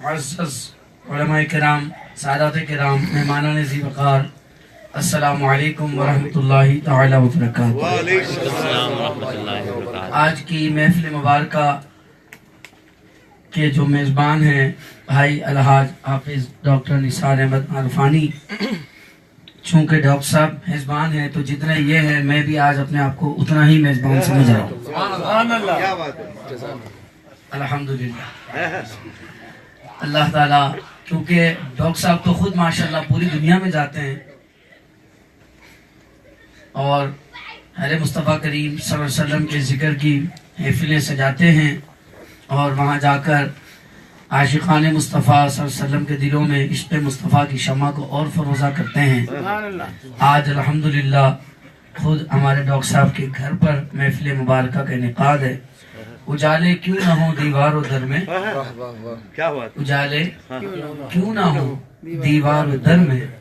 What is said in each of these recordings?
معزز علماء کرام، سادات کرام، مہمانان ذی وقار، السلام علیکم ورحمۃ اللہ تعالی وبرکاتہ۔ وعلیکم السلام ورحمۃ اللہ وبرکاتہ۔ آج کی محفل مبارکہ کے جو میزبان ہیں بھائی الحاج حافظ ڈاکٹر نثار احمد عرفانی، چونکہ ڈاکٹر صاحب میزبان ہیں تو جتنے یہ ہیں میں بھی آج اپنے آپ کو اتنا ہی میزبان سمجھ رہا ہوں۔ الحمدللہ اللہ تعالیٰ، کیونکہ ڈاکٹر صاحب تو خود ماشاءاللہ پوری دنیا میں جاتے ہیں اور حضرت مصطفیٰ کریم صلی اللہ علیہ وسلم کے ذکر کی محفلیں سجاتے ہیں اور وہاں جا کر عاشقان مصطفیٰ صلی اللہ علیہ وسلم کے دلوں میں عشق مصطفیٰ کی شمع کو اور فروزہ کرتے ہیں۔ آج الحمدللہ خود ہمارے ڈاکٹر صاحب کے گھر پر محفل مبارکہ کا انعقاد ہے۔ اجالے کیوں نہ ہوں دیوار و در میں، اجالے کیوں نہ ہوں دیوار و در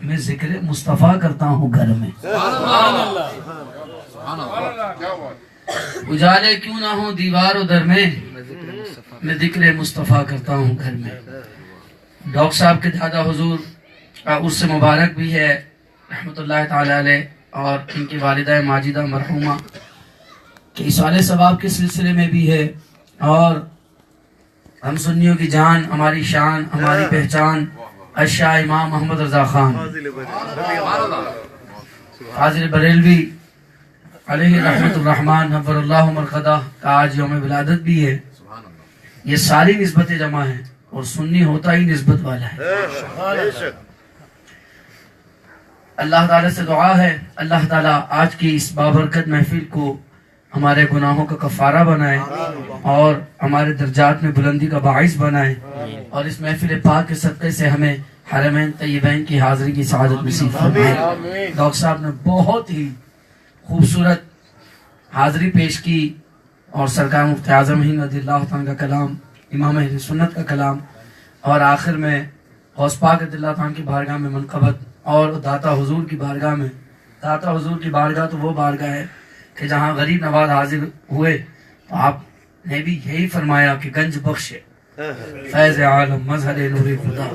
میں ذکر مصطفیٰ کرتا ہوں گھر میں۔ اجالے کیوں نہ ہوں دیوار و در میں ذکر مصطفیٰ کرتا ہوں گھر میں۔ ڈاکٹر صاحب کے دادا حضور عرس مبارک بھی ہے رحمۃ اللہ تعالی علیہ، اور ان کی والدہ ماجدہ مرحومہ کہ ایصال ثواب کے سلسلے میں بھی ہے، اور ہم سنیوں کی جان، ہماری شان، ہماری پہچان اشاہ امام محمد رضا خان فاضل بریلوی علیہ رحمت الرحمن نور اللہ مرقدہ کا آج یوم ولادت بھی ہے۔ یہ ساری نسبتیں جمع ہیں اور سنی ہوتا ہی نسبت والا ہے۔ اللہ تعالیٰ سے دعا ہے اللہ تعالیٰ آج کی اس بابرکت محفل کو ہمارے گناہوں کا کفارہ بنائے اور ہمارے درجات میں بلندی کا باعث بنائے، اور اس محفل پاک کے صدقے سے ہمیں حرمین طیبین کی حاضری کی سعادت نصیب فرمائے۔ ڈاکٹر صاحب نے بہت ہی خوبصورت حاضری پیش کی، اور سرکار مفتی اعظم ہند رضی اللہ تعالیٰ کا کلام، امام اہل سنت کا کلام، اور آخر میں غوث پاک رضی اللہ تعالیٰ کی بارگاہ میں منقبت، اور داتا حضور کی بارگاہ میں۔ داتا حضور کی بارگاہ تو وہ بارگاہ ہے کہ جہاں غریب نواز حاضر ہوئے تو آپ نے بھی یہی فرمایا کہ گنج بخش فیض عالم مظہر نور خدا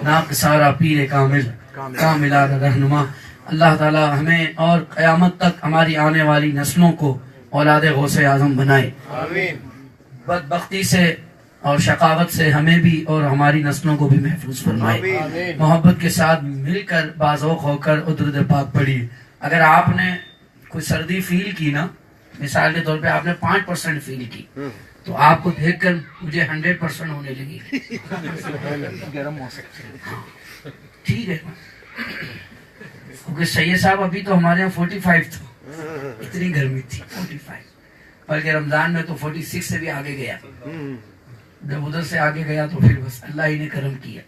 ناک سارا پیر کامل کاملہ رہنما۔ اللہ تعالی ہمیں اور قیامت تک ہماری آنے والی نسلوں کو اولاد غوث اعظم بنائے، بدبختی سے اور شقاوت سے ہمیں بھی اور ہماری نسلوں کو بھی محفوظ فرمائے۔ محبت کے ساتھ مل کر بازوق ہو کر درود پاک پڑھیے۔ اگر آپ نے کوئی سردی فیل کی نا، مثال کے طور پہ آپ نے 5% فیل کی، تو آپ کو دیکھ کر مجھے 100% ہونے لگی۔ ٹھیک ہے، کیونکہ سید صاحب ابھی تو ہمارے یہاں 45 تھا، اتنی گرمی تھی 45، بلکہ رمضان میں تو 46 سے بھی آگے گیا۔ جب ادھر سے آگے گیا تو پھر بس اللہ ہی نے کرم کیا۔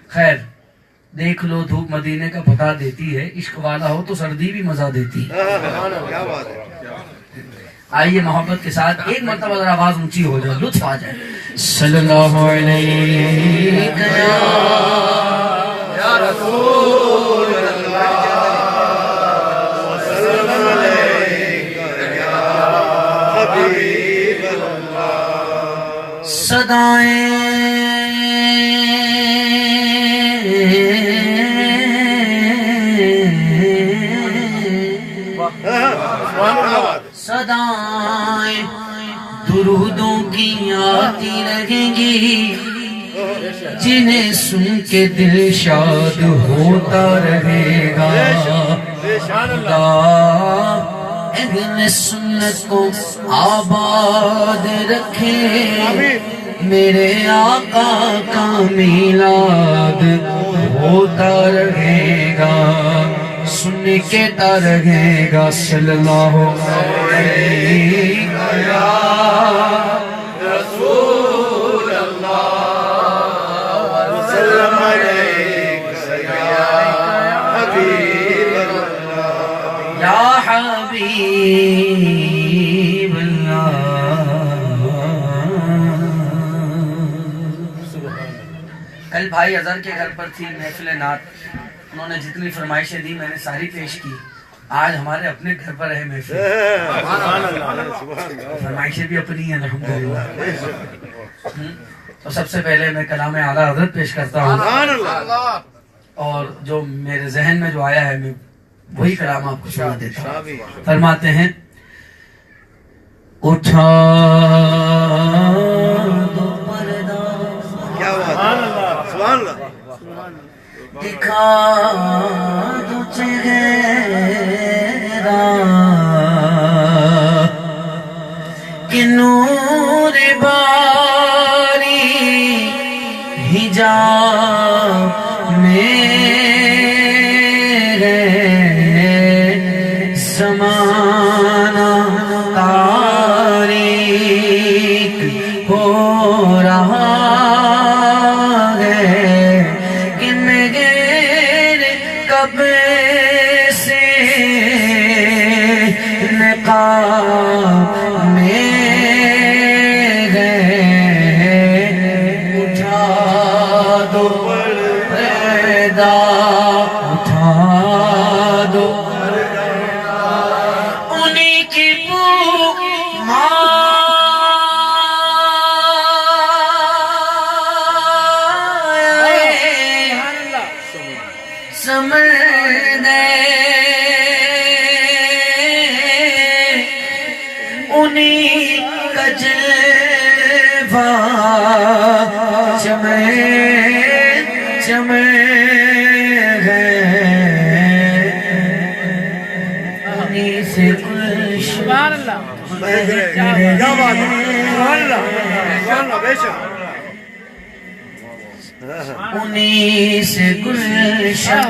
خیر، دیکھ لو دھوپ مدینے کا پتا دیتی ہے، عشق والا ہو تو سردی بھی مزہ دیتی ہے۔ آئیے محبت کے ساتھ ایک مرتبہ ذرا آواز اونچی ہو جائے، لطف آ جائے۔ صلی اللہ علیہ یا رسول اللہ، صدائیں صدائیں درودوں کی آتی رہیں گی، جنہیں سن کے دل شاد ہوتا رہے گا۔ خدا اہل سنت کو آباد رکھے، میرے آقا کا میلاد ہوتا رہے گا، سن کے رہے گا۔ صلی اللہ علیہ یا رسول اللہ، وسلم علیک یا حبیب اللہ، یا حبیب اللہ۔ کل بھائی اظہر کے گھر پر تھی محفل نعت، انہوں نے جتنی فرمائشیں دی میں نے ساری پیش کی۔ آج ہمارے اپنے گھر پر ہے محفل، فرمائشیں بھی اپنی ہیں الحمدللہ۔ تو سب سے پہلے میں کلام اعلیٰ حضرت پیش کرتا ہوں، سبحان اللہ. اور جو میرے ذہن میں جو آیا ہے میں وہی کلام آپ کو سنا دیتا ہوں. شاباش. فرماتے ہیں اٹھا دو پردہ کیا بات ہے. سبحان اللہ. دکھا دو چہرہ کہ نور باری حجاب میرے زمانہ تاریک ہو رہا ہے کہ میرے کعبے سے نقاب میرے اٹھا دو پردہ، اٹھا دو انہیں کی سمر دے انہیں کا جلوہ چمے ہے انہیں سے کچھ کیا بات ہے. سبحان اللہ. سبحان اللہ. بے شک. انہیں سے گلشن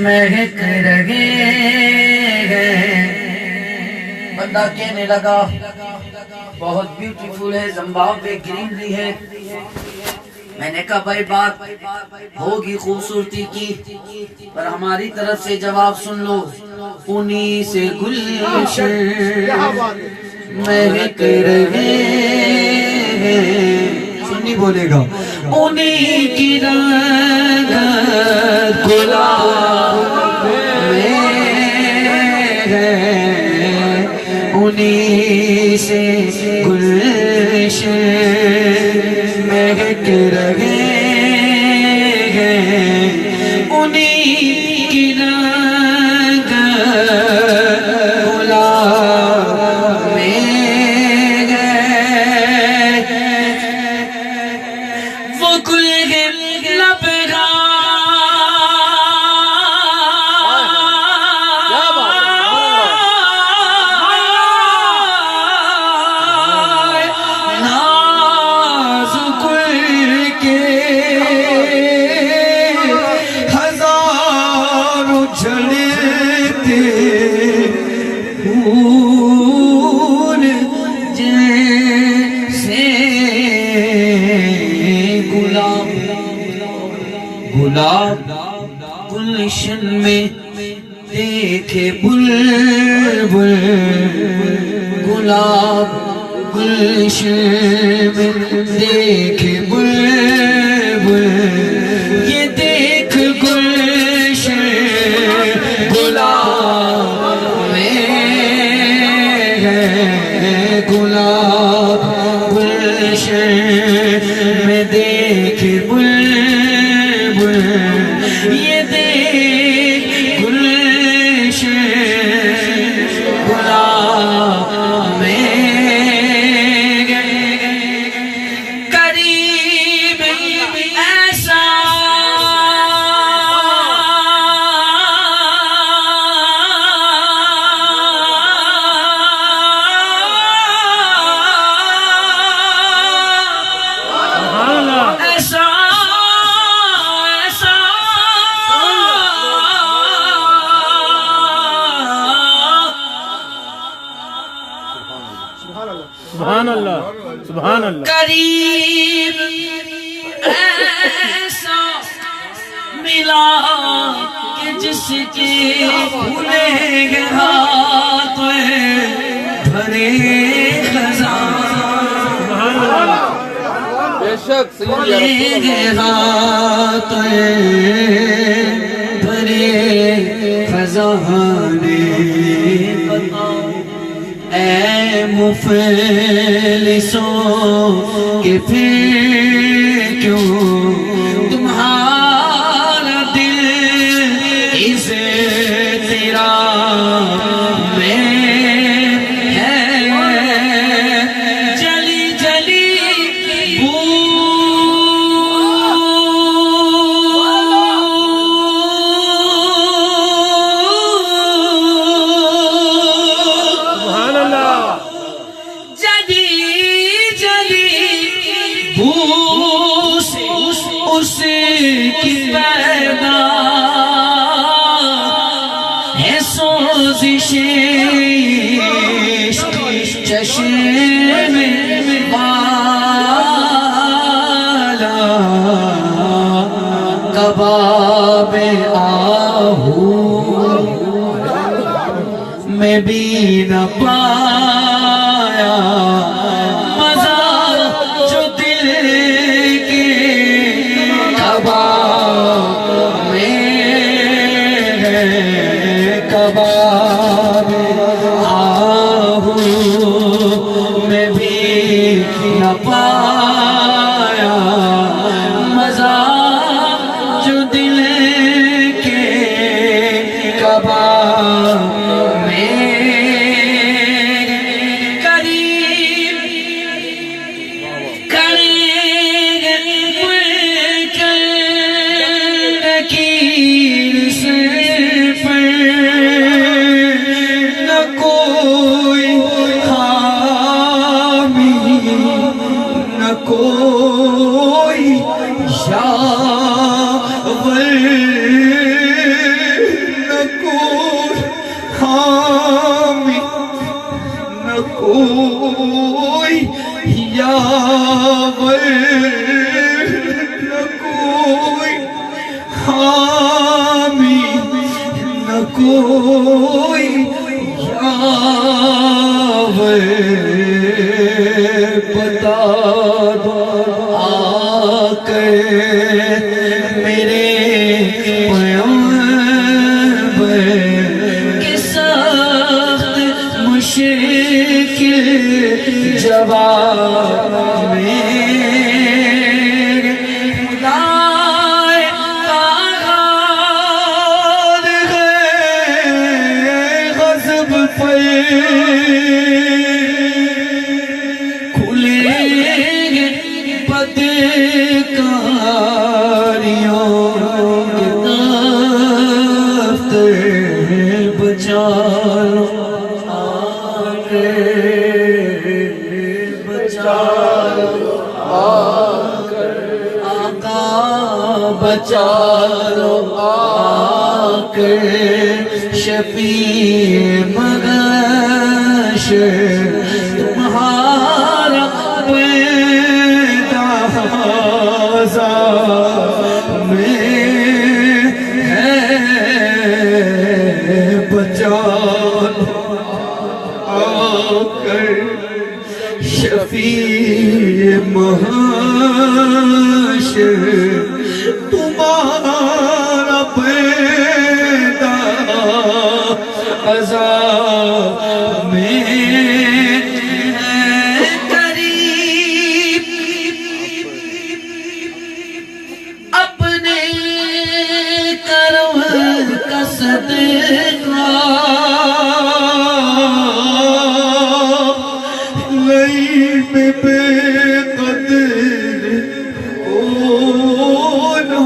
مہک رہے ہیں. بندہ کہنے لگا بہت بیوٹیفل ہے، زمبابوے گرینری ہے. میں نے کہا بھائی بات ہوگی خوبصورتی کی، پر ہماری طرف سے جواب سن لو. انہیں سے گلشن مہک رہے ہیں، سنی بولے گا انہیں کی رنگت گلاب میں ہے، انہیں سے گلشن مہک رہے ہیں، انہیں کی رنگت گلاب میں ہے. وہ گل ہے لبرا ناز گل کے ہزاروں جھلتے پھول جیسے گلاب گلشن میں دیکھے بلبل، گلاب گلشن میں دیکھے بلبل، یہ دیکھ گلشن گلاب میں ہے، گلاب گلشن میں دیکھ بلبل، یہ دیکھ گلشن گلاب میں قریب ایسا سبحان اللہ. سبحان اللہ. قریب ایسا ملا کہ جس کے کھلے گے ہاتھ بھرے خزاں، بے شک کھلے گے ہاتھ بھرے خزانے. اے مفلسوں کے پھر میں بھی نہ پایا مزہ جو دل کے کباب میں ہے، کباب آہو میں بھی نہ پایا مزہ جو دل کے کباب میں قریب کریں گے مل کر نکیر سے پر نہ کوئی حامی نہ کوئی یاور نہ کوئی حامی نہ کوئی یاور نہ کوئی حامی نہ کوئی یاور بتا دو آ کر میرے پیغمبر کے سخت مشکل جواب میں خدائے قہار ہے غضب پر کھلیں گے بدکاریوں کے دفتر بچا لو آکے بچا لو آقا بچا لو آکے شفیع مغشر تمہارا پیدا میں ہے بچا لو آکر شفیع محشر تمہارا پیدا عذاب میں ہے قریب اپنے کرم کا صدقہ غیب بے قدر ہونا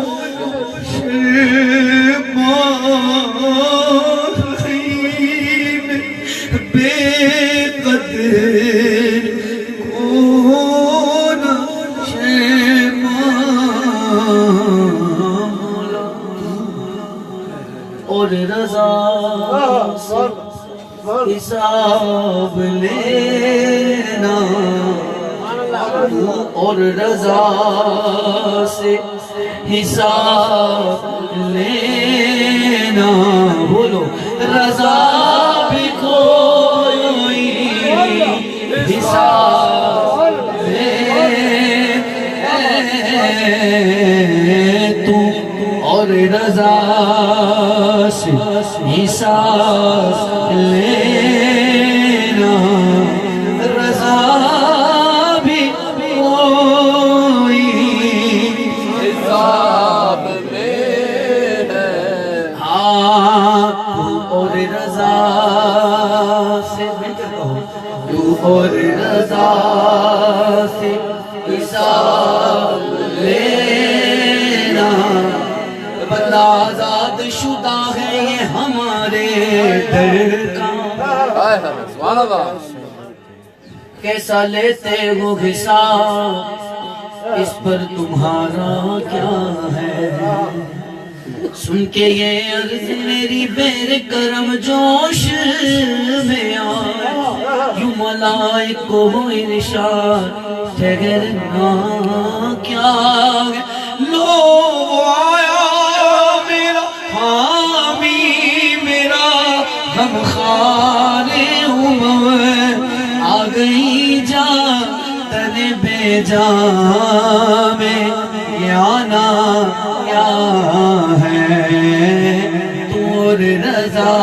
شرمان غیب بے قدر ہونا شرمان اور رضا حساب لینا اور رضا سے حساب لینا بولو رضا بھی کوئی حساب لے تم اور رضا سے حساب لینا رضا بھی کوئی حساب میں ہے ہاں تو اور رضا سے تو اور رضا سے حساب لینا بندہ آزاد شدہ ہے یہ ہمارے در کا کیسا لیتے ہو حساب اس پر تمہارا کیا ہے سن کے یہ عرض میری بیر کرم جوش میں آئے یوں ملائک کو ارشاد ٹھہرنا کیا ہے لو آیا میرا حامی میرا غمخوار جام یہ آنا کیا ہے تو رضا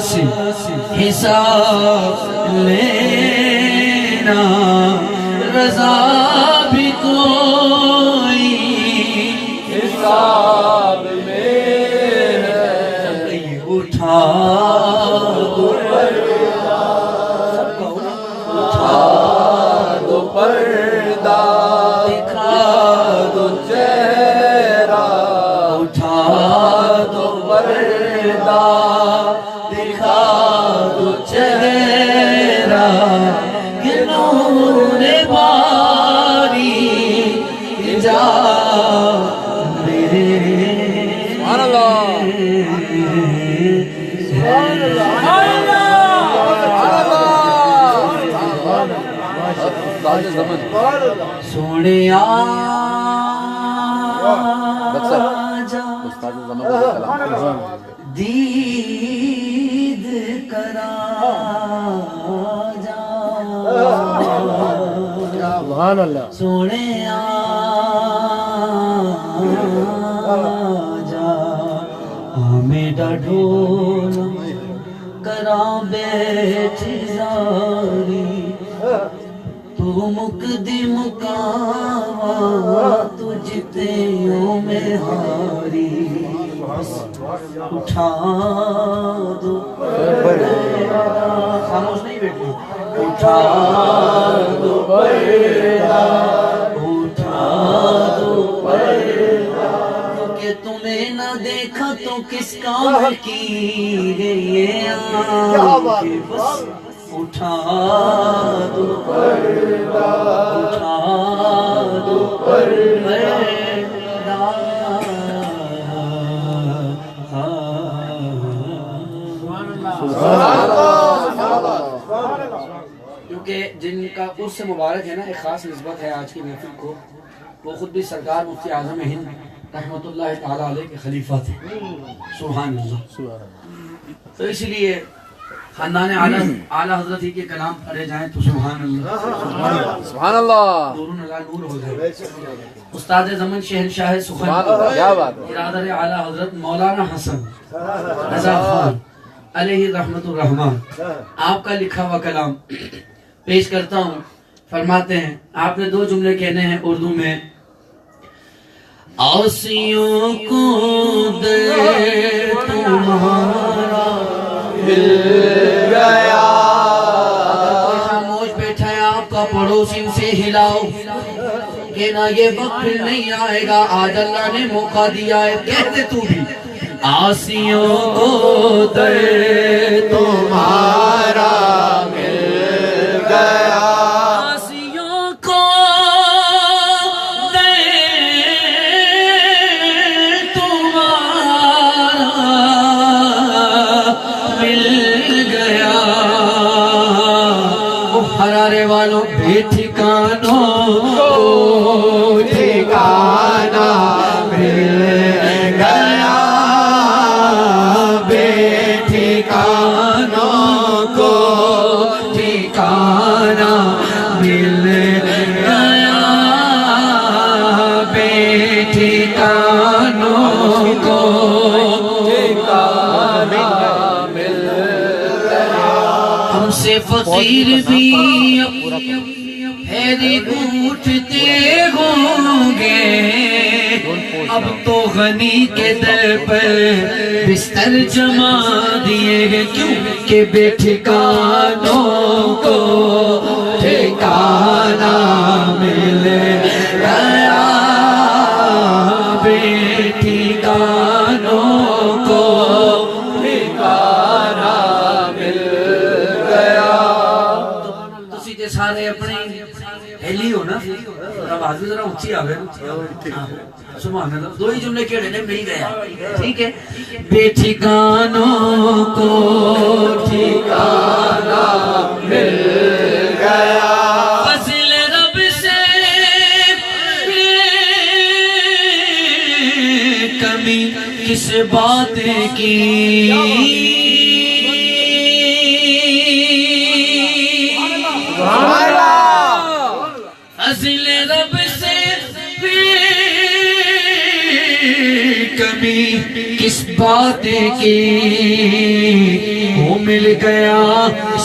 سے حساب لینا رضا بھی کوئی حساب میں ہے اٹھا دو پردہ اٹھا دو پردہ دکھا دو چہرہ اٹھا دو پردہ دکھا دو چہرہ کہ نور باری جا میرے سبحان اللہ سبحان اللہ سونے دید کرا جا سبحان اللہ سونے جا میرا ڈھول کرا بیٹھ زاری تو مقدی مقاما تجھتیوں میں ہاری اٹھا دو پردہ خاموش نہیں بیٹھنا اٹھا دو پردہ اٹھا دو پردہ کہ تمہیں نہ دیکھا تو کس کام کی یہ آنکھیں بس اٹھا دو پردہ اٹھا دو پردہ کیونکہ جن کا عرس مبارک ہے نا ایک خاص نسبت ہے آج کی محفل کو وہ خود بھی سرکار مفتی اعظم ہند رحمۃ اللہ تعالی علیہ کے خلیفہ تھے سبحان اللہ تو اس لیے خاندان اعلیٰ حضرت ہی کے کلام پڑھے جائیں تو سبحان اللہ سبحان اللہ نور اللہ نور ہو جائے استاد زمن شہنشاہ سخن کیا بات برادر اعلیٰ حضرت مولانا حسن رضا خان علیہ رحمت الرحمن آپ کا لکھا ہوا کلام پیش کرتا ہوں فرماتے ہیں آپ نے 2 جملے کہنے ہیں اردو میں آسیوں کو دے تمہارا مل گیا کوئی خاموش بیٹھا ہے آپ کا پڑوسی سے ہلاؤ کہ نہ یہ وقت پھر نہیں آئے گا آج اللہ نے موقع دیا ہے کہتے تو بھی آسیوں کو دے تمہارا مل گیا آسیوں کو دے تمہارا مل گیا وہ حرارے والوں بھی ٹھکانوں کو ٹھکانا مل گیا ٹھکانوں کو ٹھکانا مل گیا بے ٹھکانوں کو ٹھکانا مل گیا ہم سے فقیر بھی پھیری اٹھتے ہوں گے اب تو غنی کے در پر بستر جما دیے گے کیوں کہ بے ٹھکانوں کو ٹھکانا مل گیا بے ٹھکانوں کو ٹھکانا مل گیا تو سیدھے سارے اپنے ہیلی ہو نا آواز بھی ذرا اونچی آوے سبحان اللہ 2 ہی جملے کہڑے نے مل گیا ٹھیک ہے بے ٹھکانوں کو ٹھکانا مل گیا فضل رب سے کمی کس بات کی فضل کمی کس بات کی، وہ مل گیا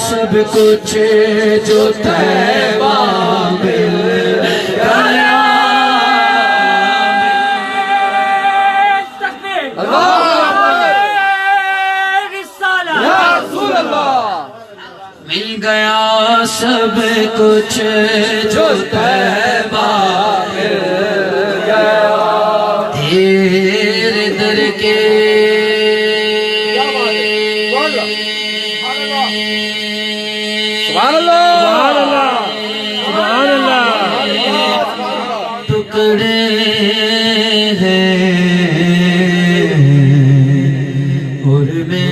سب کچھ جو طیبہ مل گیا۔ مل گیا سب کچھ جو طیبہ مل گیا، تیرے در کے سبحان اللہ سبحان اللہ ٹکڑے ہیں اور میں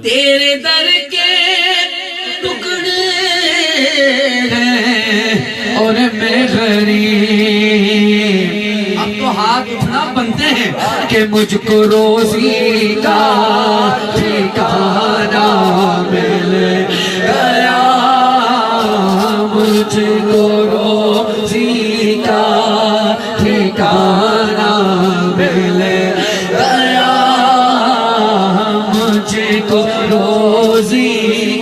تیرے در کے ٹکڑے ہیں اور میں غریب۔ اب تو ہاتھ اٹھنا بنتے ہیں کہ مجھ کو روزی کا ٹھکانہ مل گیا، مجھ کو روزی کا ٹھکانہ مل گیا، مجھ کو روزی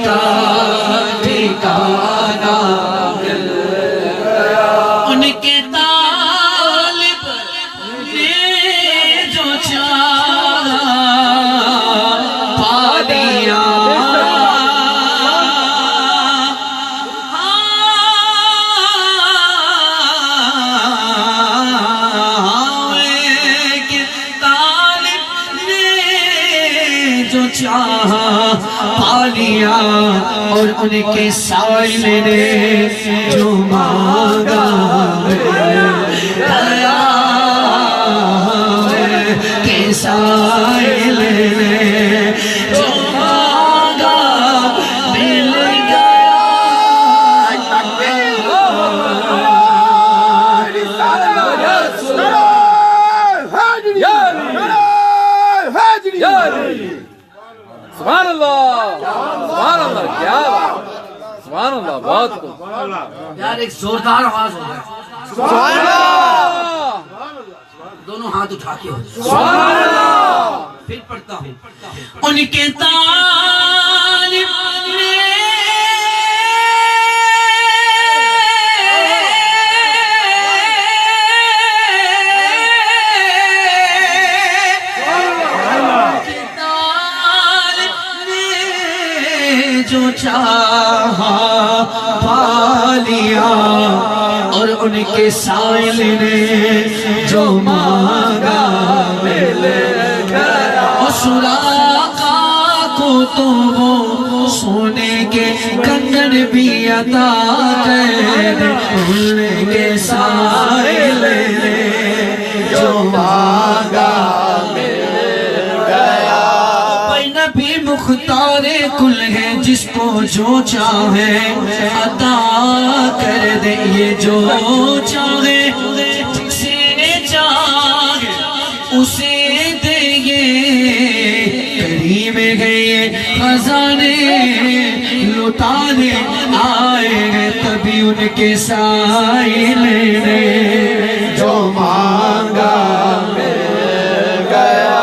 کا ٹھکانہ مل گیا۔ ان کے طالب نے جو چاہا پا لیا، جو چاہا پا لیا، اور ان کے سائل نے جو مانگا مل گیا، کے سائل نے جو مانگا مل گیا۔ سبحان اللہ سبحان اللہ، کیا بات، سبحان اللہ، بہت خوب، یار ایک زوردار آواز ہو گیا، سبحان اللہ دونوں ہاتھ اٹھا کے ہو جائے۔ سبحان اللہ۔ پھر پڑھتا ہوں، ان کے طالب نے جو چاہا پا لیا، اور ان کے سائل نے جو مانگا مل گیا۔ اور سراقہ کو تو وہ سونے کے کنگن بھی عطا کر دے، ان کے سائل نے جو مانگا نبی مختار کل ہے، جس کو جو چاہے عطا کر دے، یہ جو چاہے جسے چاہے اسے دے، یہ کریم ہے، یہ خزانے لٹانے آئے ہیں، تبھی ان کے سائل نے جو مانگا مل گیا۔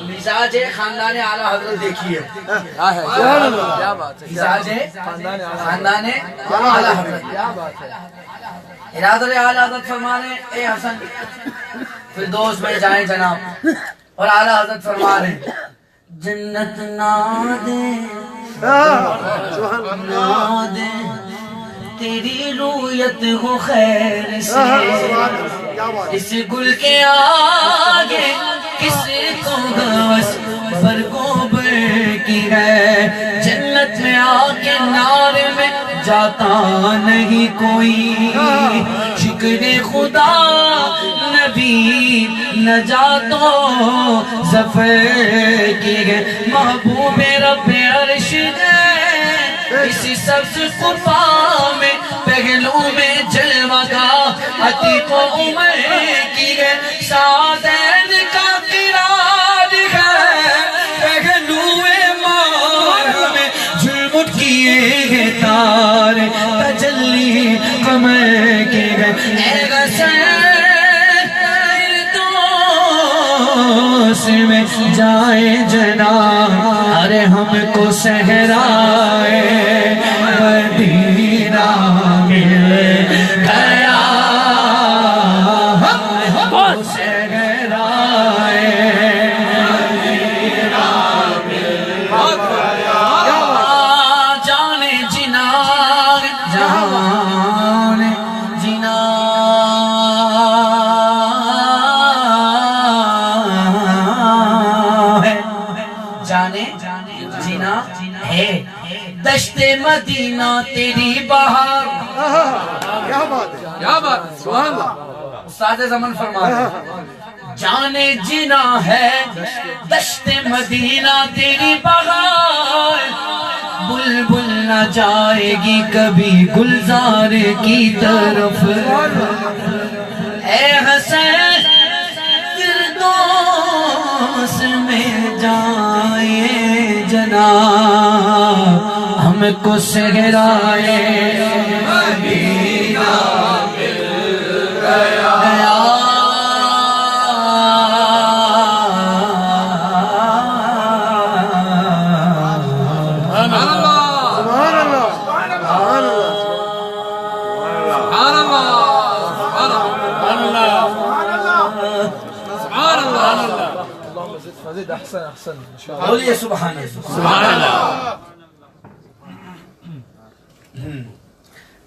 مزاج خاندان اعلیٰ حضرت دیکھیے، مزاج خاندان اعلیٰ حضرت، ارادہ اعلیٰ حضرت فرمانے اے حسن فردوس میں جائیں جناب، اور اعلیٰ حضرت فرمانے جنت نہ دے نہ دے تیری رویت ہو خیر سے، اس گل کے آگے کس کو ہوس برگوں بر کی ہے، جنت میں آکے نار میں جاتا نہیں کوئی، شکر خدا نبی نجات و ظفر کی ہے محبوب رب عرش ہے اسی سبز قفا میں پہلو میں جلوہ کا عتیق و عمر کی ہے سعادین کا قرار ہے پہلو مار میں جھلمٹ کیے گئے تار تجلی قمر کے گئے اے غسل میں جائے جناب ارے ہم کو صحرائے مدینہ مل گیا ہم کو صحرائے مدینہ مل گیا جانے جنا جانے جنا جینا ہے دشت مدینہ تیری بہار کیا بات ہے کیا بات ہے سبحان اللہ استاد زمان فرما رہے جانے جینا ہے دشت مدینہ تیری بہار بلبل نہ جائے گی کبھی گلزار کی طرف اے حسین فردوس میں جائے جناب ہم کو صحرائے مدینہ مل گیا بولیے سبحان اللہ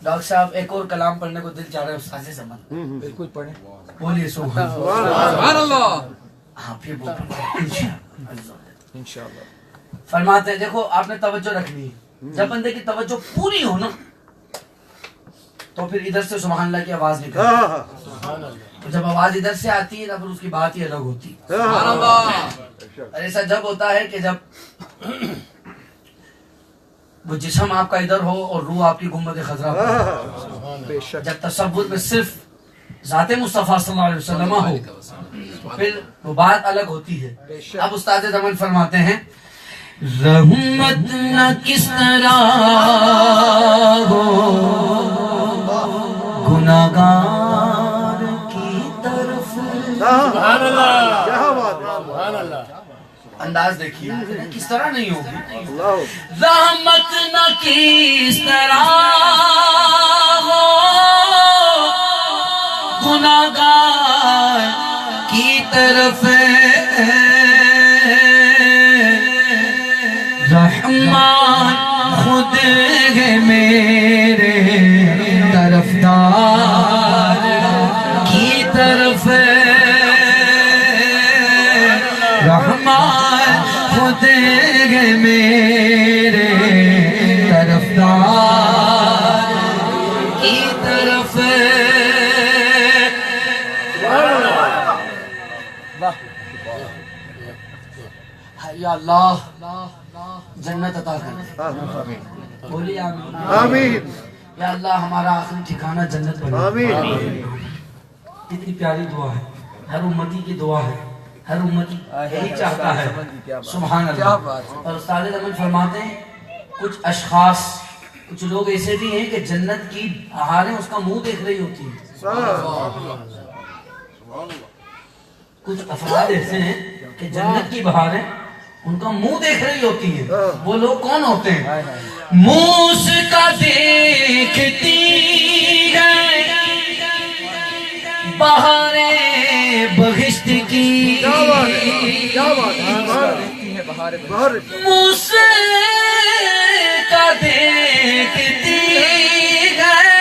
ڈاکٹر صاحب ایک اور کلام پڑھنے کو دل چاہ رہا ہے استاد زمان بالکل پڑھیں بولیے سبحان اللہ آپ یہ بولیں انشاءاللہ فرماتے ہیں دیکھو آپ نے توجہ رکھنی ہے جب بندے کی توجہ پوری ہو نا تو پھر ادھر سے سبحان اللہ کی آواز نکلتی جب آواز ادھر سے آتی ہے پھر اس کی بات ہی الگ ہوتی سبحان اللہ اور ایسا جب ہوتا ہے کہ جب وہ جسم آپ کا ادھر ہو اور روح آپ کی گنبد خضرا پر جب تصور میں صرف ذات مصطفیٰ صلی اللہ علیہ وسلم ہو پھر وہ بات الگ ہوتی ہے اب استاد زمان فرماتے ہیں رحمت نہ کس طرح ہو گناہگار کی طرف سبحان اللہ کیا بات ہے سبحان اللہ انداز دیکھیے کس طرح نہیں ہوگی اللہ رحمت نہ کس طرح ہو گناہگار کی طرف رحمان خود ہے میرے طرفدار کی طرف رحمان خود ہے میرے طرفدار کی طرف یا اللہ جنت عطا کر بولیے آمین آمین یا اللہ ہمارا آخری ٹھکانہ جنت بنا آمین اتنی پیاری دعا ہے ہر امتی کی دعا ہے ہر امتی یہی چاہتا ہے سبحان اللہ اور استاد زمان فرماتے ہیں کچھ اشخاص کچھ لوگ ایسے بھی ہیں کہ جنت کی بہاریں اس کا منہ دیکھ رہی ہوتی ہیں کچھ افراد ایسے ہیں کہ جنت کی بہاریں ان کا منہ دیکھ رہی ہوتی ہیں وہ لوگ کون ہوتے ہیں منہ اس کا دیکھتی ہے بہاریں بہشت کی منہ کا دیکھتی ہے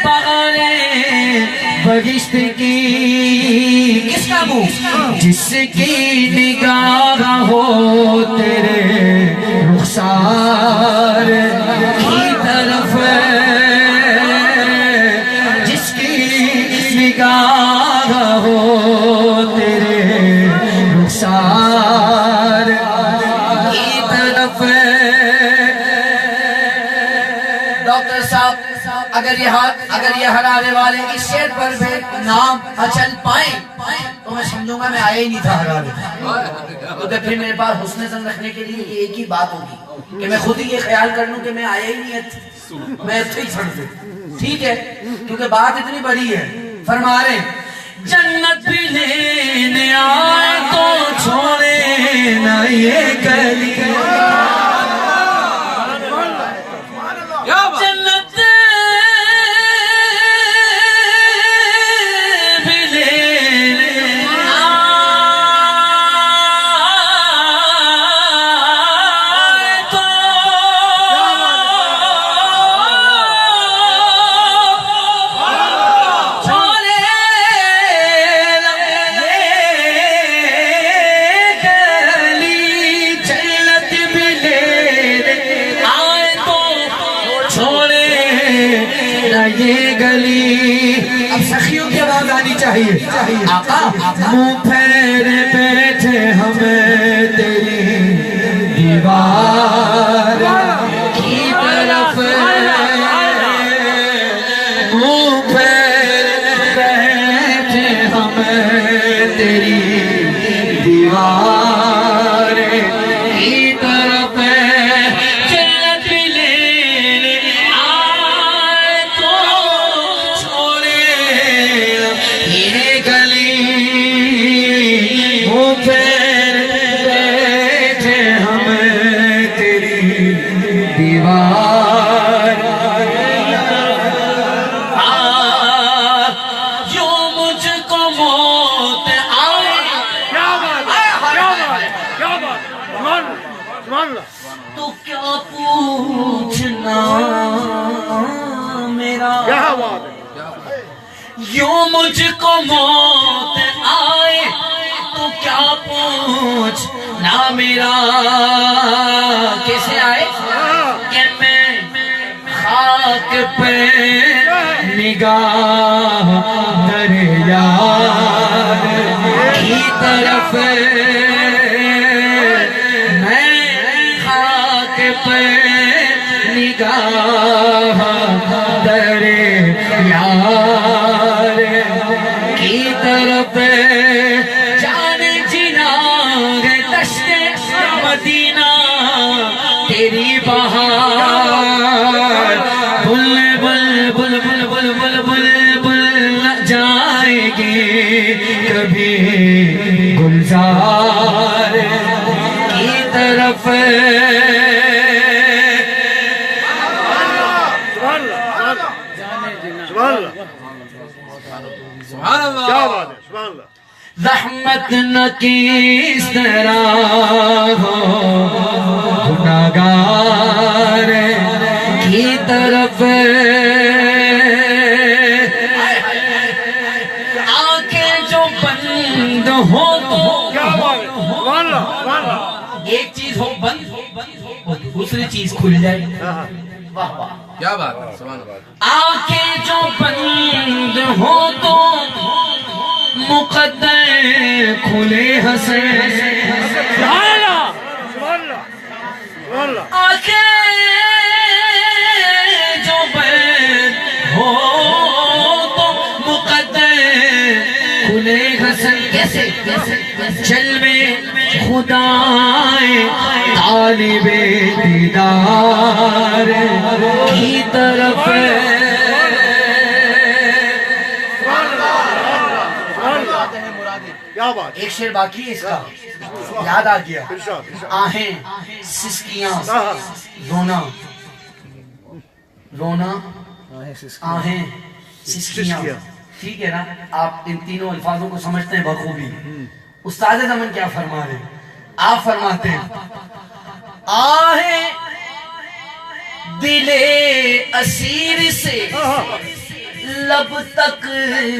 بہاریں بہشت کی کس کا منہ جس کی نگاہ ہو تیرے رخسار کی طرف جس کی نگاہ رخسار کی طرف ڈاکٹر صاحب اگر یہ ہرانے والے اس شعر پر بھی نام اچل پائیں تو میں سمجھوں گا میں آیا ہی نہیں تھا ہرانے، تو پھر میرے پاس حسن ظن رکھنے کے لیے یہ ایک ہی بات ہوگی کہ میں خود ہی یہ خیال کر لوں کہ میں آیا ہی نہیں ہے، میں اتنے ہی چھڑ دوں، ٹھیک ہے، کیونکہ بات اتنی بڑی ہے۔ فرما رہے جنت لینے آئے تو چھوڑے نہ یہ گلی، جنت بھی لینے آئے تو چھوڑے نہ یہ گلی، جنت بھی لینے آئے تو چھوڑے نہ یہ گلی۔ اب سخیوں کی آواز آنی چاہیے، آقا منہ پھیرے بیٹھے ہمیں تیری دیوار کی طرف، منہ پھیرے بیٹھے ہمیں تیری دیوار کی طرف، جنت بھی لینے آئے تو چھوڑے یہ گلی، منہ پھیرے بیٹھے ہمیں تیری دیوار، جو مجھ کو موت آئے کیا بات ہے، کیا بات ہے، کیا بات ہے، سبحان اللہ، سبحان اللہ۔ تو کیا پوچھنا میرا، کیا بات ہے، یوں مجھ کو موت آئے تو کیا پوچھنا میرا، کیسے آئے کہ میں خاک پہ نگاہ دریار کی طرف، میں خاک پہ نگاہ دریار کی طرف، جان جینا ہے دشت مدینہ تیری بہار، بل بل بل بل بل بل بل بل نہ جائے گی کبھی گلزار کی طرف، سبحان اللہ، سبحان اللہ، سبحان اللہ، کیا بات ہے، سبحان اللہ۔ رحمت نہ کس طرح ہو گناہگار کی طرف، آنکھیں جو بند ہو تو کیا بات ہے، سبحان اللہ، سبحان اللہ۔ ایک چیز ہو بند اور دوسری چیز کھل جائے، واہ واہ، کیا بات ہے، سبحان اللہ، آنکھیں جو بند ہو تو مقدر کھلے حسن، سبحان اللہ، سبحان اللہ، سبحان اللہ۔ آنکھیں جو بند ہو تو مقدر کھلے حسن، کیسے جلوے خدائے طالب دیدار کی طرف، کیا بات ہے، ایک شعر باقی ہے اس کا، یاد آ گیا، ارشاد، ارشاد۔ آہیں سسکیاں ہاں، رونا رونا، آہیں سسکیاں، ٹھیک ہے نا؟ آپ ان تینوں الفاظوں کو سمجھتے ہیں بخوبی۔ استاد زمن کیا فرما رہے ہیں؟ آپ فرماتے ہیں آہیں دل اسیر سے لب تک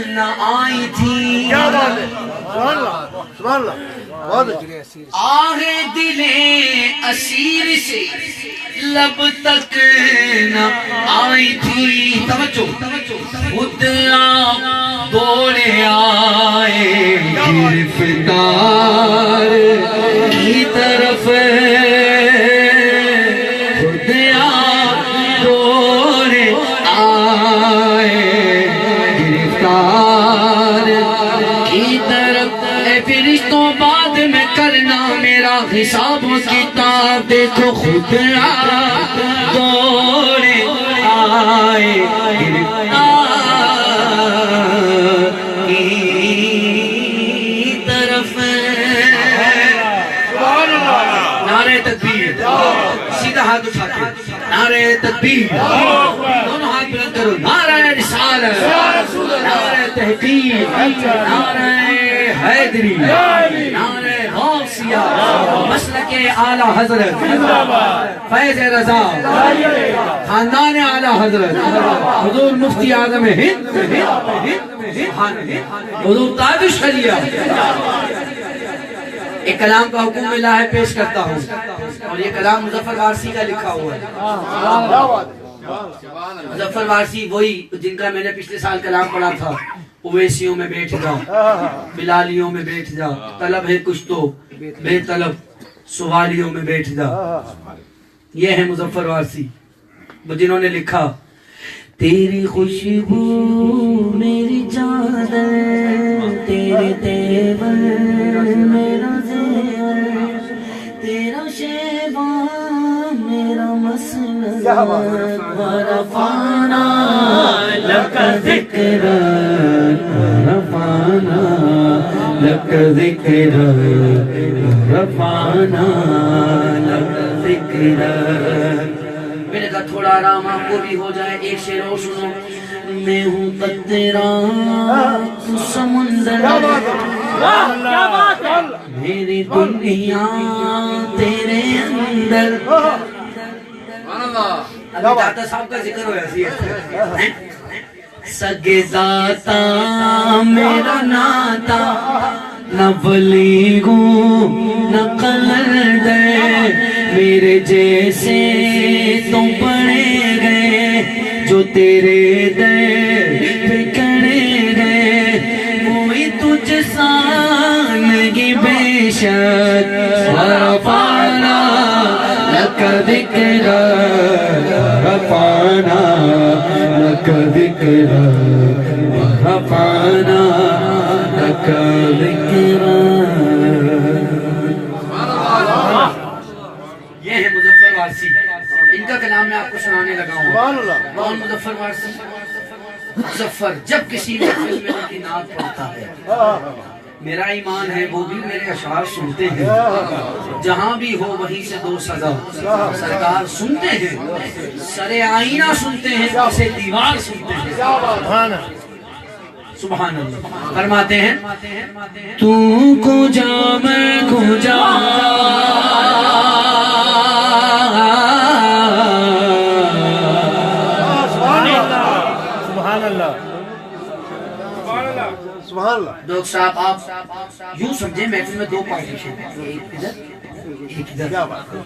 نہ آئی تھی، کیا بات ہے، سبحان اللہ، سبحان اللہ، بہت اچھی۔ آہیں دل اسیر سے لب تک نہ آئی تھی، توجہ خود آپ دوڑے آئے گرفتار کی طرف اے فرشتوں بعد میں کرنا میرا حساب و کتاب دیکھو خود دوڑے آئے کی طرف نعرہ تکبیر سیدھا ہاتھ اٹھا کے نعرہ تکبیر دونوں ہاتھ بلند کرو نعرہ رسالت نعرہ تحقیق نعرہ حیدری نعرہ غوثیہ مسلک اعلی حضرت فیض رضا خاندان اعلی حضرت حضور مفتی اعظم ہند حضور تاج الشریعہ ایک کلام کا حکم ملا ہے پیش کرتا ہوں اور یہ کلام مظفر وارسی کا لکھا ہوا ہے مظفر وارسی وہی جن کا میں نے پچھلے سال کلام پڑھا تھا اویسیوں میں بیٹھ جا بلالیوں میں بیٹھ جا طلب ہے کچھ تو بے طلب سوالیوں میں بیٹھ جا یہ ہے مظفر وارسی وہ جنہوں نے لکھا تیری خوشبو میری چادر تیرے تیور میرا زیور تیرا شیبہ میرا مسند ورفعنا لک ذکر ورفعنا لک ذکر ورفعنا لک ذکر میں نے کہا تھوڑا آرام آپ کو بھی ہو جائے ایک شعر اور سنو میں ہوں قطرہ تو سمندر میری دنیا تیرے اندر ابھی داتا صاحب کا ذکر ہوا ہے سگے داتا میرا ناتا نہ ولی ہوں نہ قلد میرے جیسے تو پڑے گئے جو تیرے در پہ کڑے گئے کوئی تجھ سانگی بے شک ورفعنا لک ذکر ورفعنا لک ذکر ورفعنا لک ذکر یہ ہے مظفر وارسی ان کا کلام میں آپ کو سنانے لگا ہوں کون مظفر وارسی مظفر جب کسی محفل میں ان کی نعت پڑھتا ہے میرا ایمان ہے وہ بھی میرے اشعار سنتے ہیں جہاں بھی ہو وہیں سے دو صدا سرکار سنتے ہیں سر آئینہ سنتے ہیں اسے دیوار سنتے ہیں سبحان اللہ فرماتے ہیں تو کو جا میں کو جا ڈاکٹر صاحب آپ یوں سمجھیں محفل میں دو پارٹیشن ہیں ایک ادھر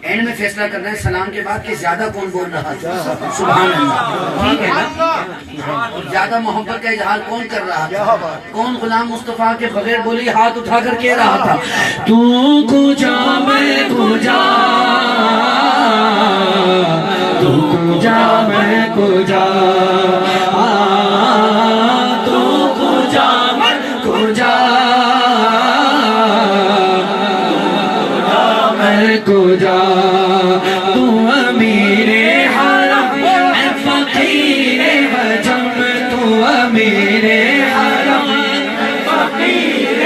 اینڈ میں فیصلہ کرنا ہے سلام کے بعد کہ زیادہ کون بول رہا تھا سبحان اللہ ٹھیک ہے نا اور زیادہ محبت کا اظہار کون کر رہا تھا کون غلام مصطفیٰ کے بغیر بولی ہاتھ اٹھا کر کہہ رہا تھا تو کو جا میں کو جا تو کو جا میں کو جا تو کو جا میں کو جا کو جا تو امیر حرم اے فقیر حجم تو امیر حرم فقیر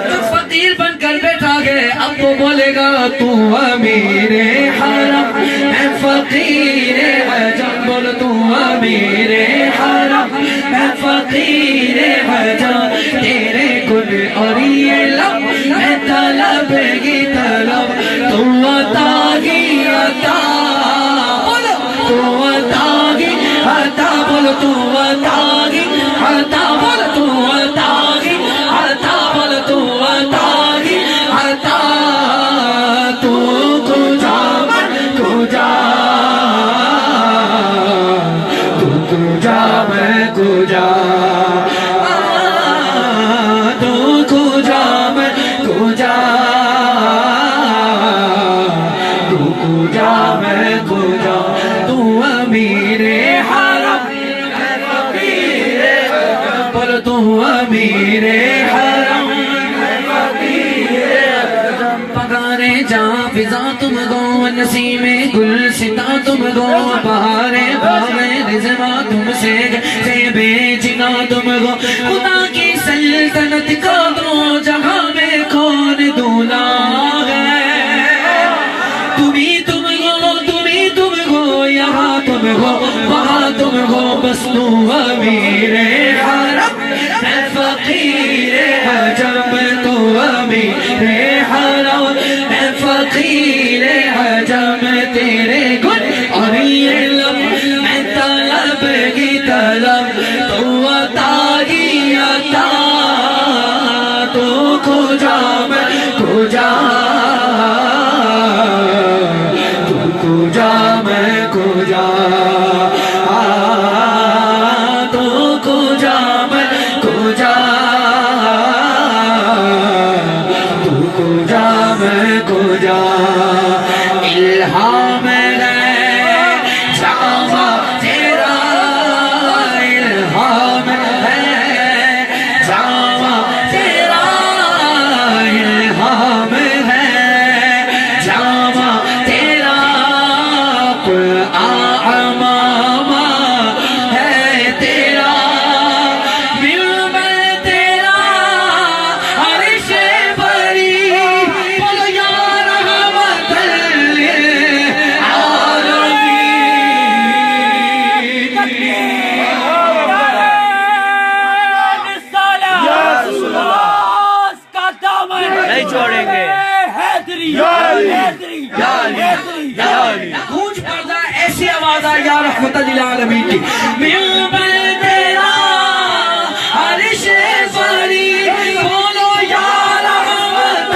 تو فقیر بن کر بیٹھا گئے اب وہ بولے گا تو امیر حرم اے فقیر حجم بول تو امیر حرم اے فقیر حجم تیرے گل اور یہ لب میں طلب کی طلب تو عطا کی عطا بولو تو عطا کی عطا بولو تو عطا کی عطا بولو تو عطا کی عطا بولو تو عطا کی عطا تو کو جا من کو جا تو کو جا میں کو جا تو کو جا میں کو جا میں کو جا تو امیر حرم فضا تم گو نسیم گل ستا تم گو بہار باغ رضوا تم سے بے جنا تم گو خدا کی سلطنت کا دو جہاں میں کون دولا ہے تمہیں تم گو یہاں تم گو وہاں تم گو بس تو امیر حرم اے فقیر حجم تو امیر حرم اے فقیر حجم تیرے گل اور یہ لب میں طلب کی طلب تو عطا ہی عطا تو کجا میں کجا تو کجا میں کجا تو کجا میں کجا تو کجا میں کجا الہام ہے جامع تیرا الہام ہے جامع تیرا الہام ہے جامع تیرا امامہ ہے تیرا منبر تیرا عرش بری بولو یا رحمت نہیں چھوڑیں گے گونج پڑتا ایسی آواز آ یا رحمت للعالمین کی منبر تیرا عرش بری بولو یا رحمت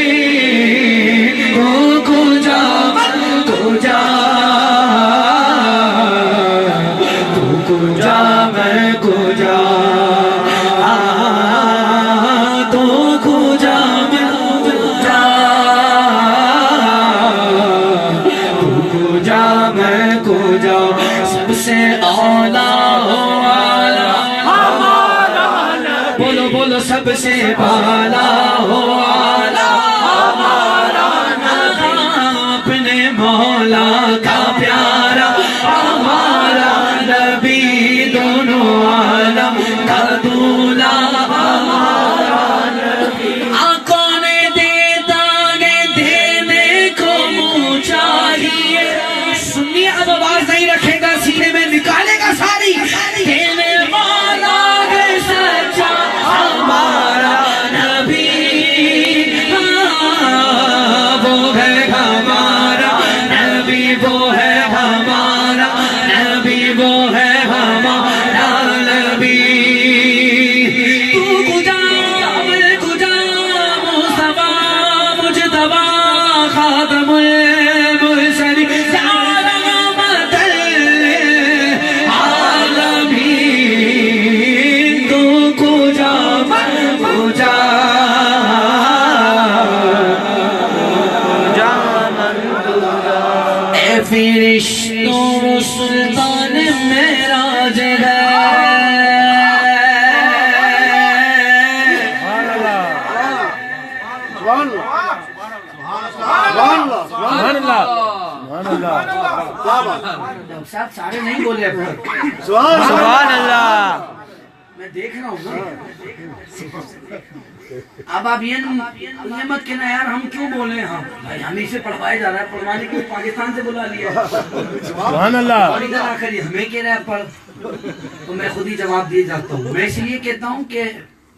للعالمین تو کجا کجا تو کجا میں کجا تو کجا میں کجا تو کجا میں کجا سب سے اولا ہو والا بولو بولو سب سے بالا ہو والا اپنے مولا کا پیارا ہمارا نبی دونوں عالم کا دولا آنکھوں نے دینے کو منہ چاہیے سنیے اب آواز نہیں رکھے گا سینے میں نکالے گا ساری دینے والا ہے سچا ہمارا نبی وہ ہے ہمارا نبی وہ ہے ہمارا نبی وہ ہے ہمارا نبی تو کجا میں کجا مصطفیٰ مجتبی خاتم المرسلین یا رحمت للعالمین تو کجا میں کجا اے فرشتوں سلطان معراج ہے صاحب سارے نہیں بولے اب تک سبحان اللہ میں دیکھ رہا ہوں نا اب آپ یہ مت کہنا یار ہم کیوں بولے ہاں بھائی ہم اسے پڑھوائے جا رہا ہے پڑھوانے کے پاکستان سے بلا لیا سبحان اللہ اور ادھر آ کر ہمیں کہہ رہا ہے پڑھ تو میں خود ہی جواب دیے جاتا ہوں میں اس لیے کہتا ہوں کہ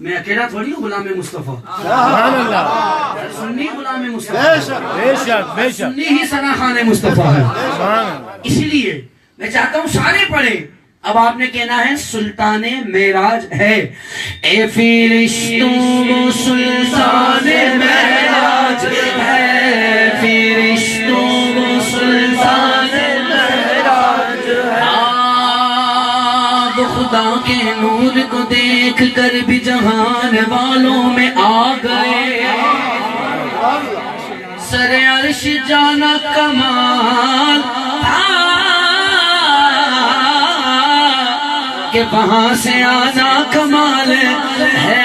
میں اکیلا تھوڑی ہوں غلام مصطفیٰ سبحان اللہ سنی غلام مصطفیٰ بے شک بے شک سنی ہی ثنا خان مصطفیٰ ہے سبحان اللہ اس لیے میں چاہتا ہوں سارے پڑھیں اب آپ نے کہنا ہے سلطان معراج ہے اے فرشتوں سلطان معراج ہے فرشتوں سلطان معراج آپ خدا کے نور کو دیکھ کر بھی جہان والوں میں آ گئے سر عرش جانا کمال کہ وہاں سے آنا کمال ہے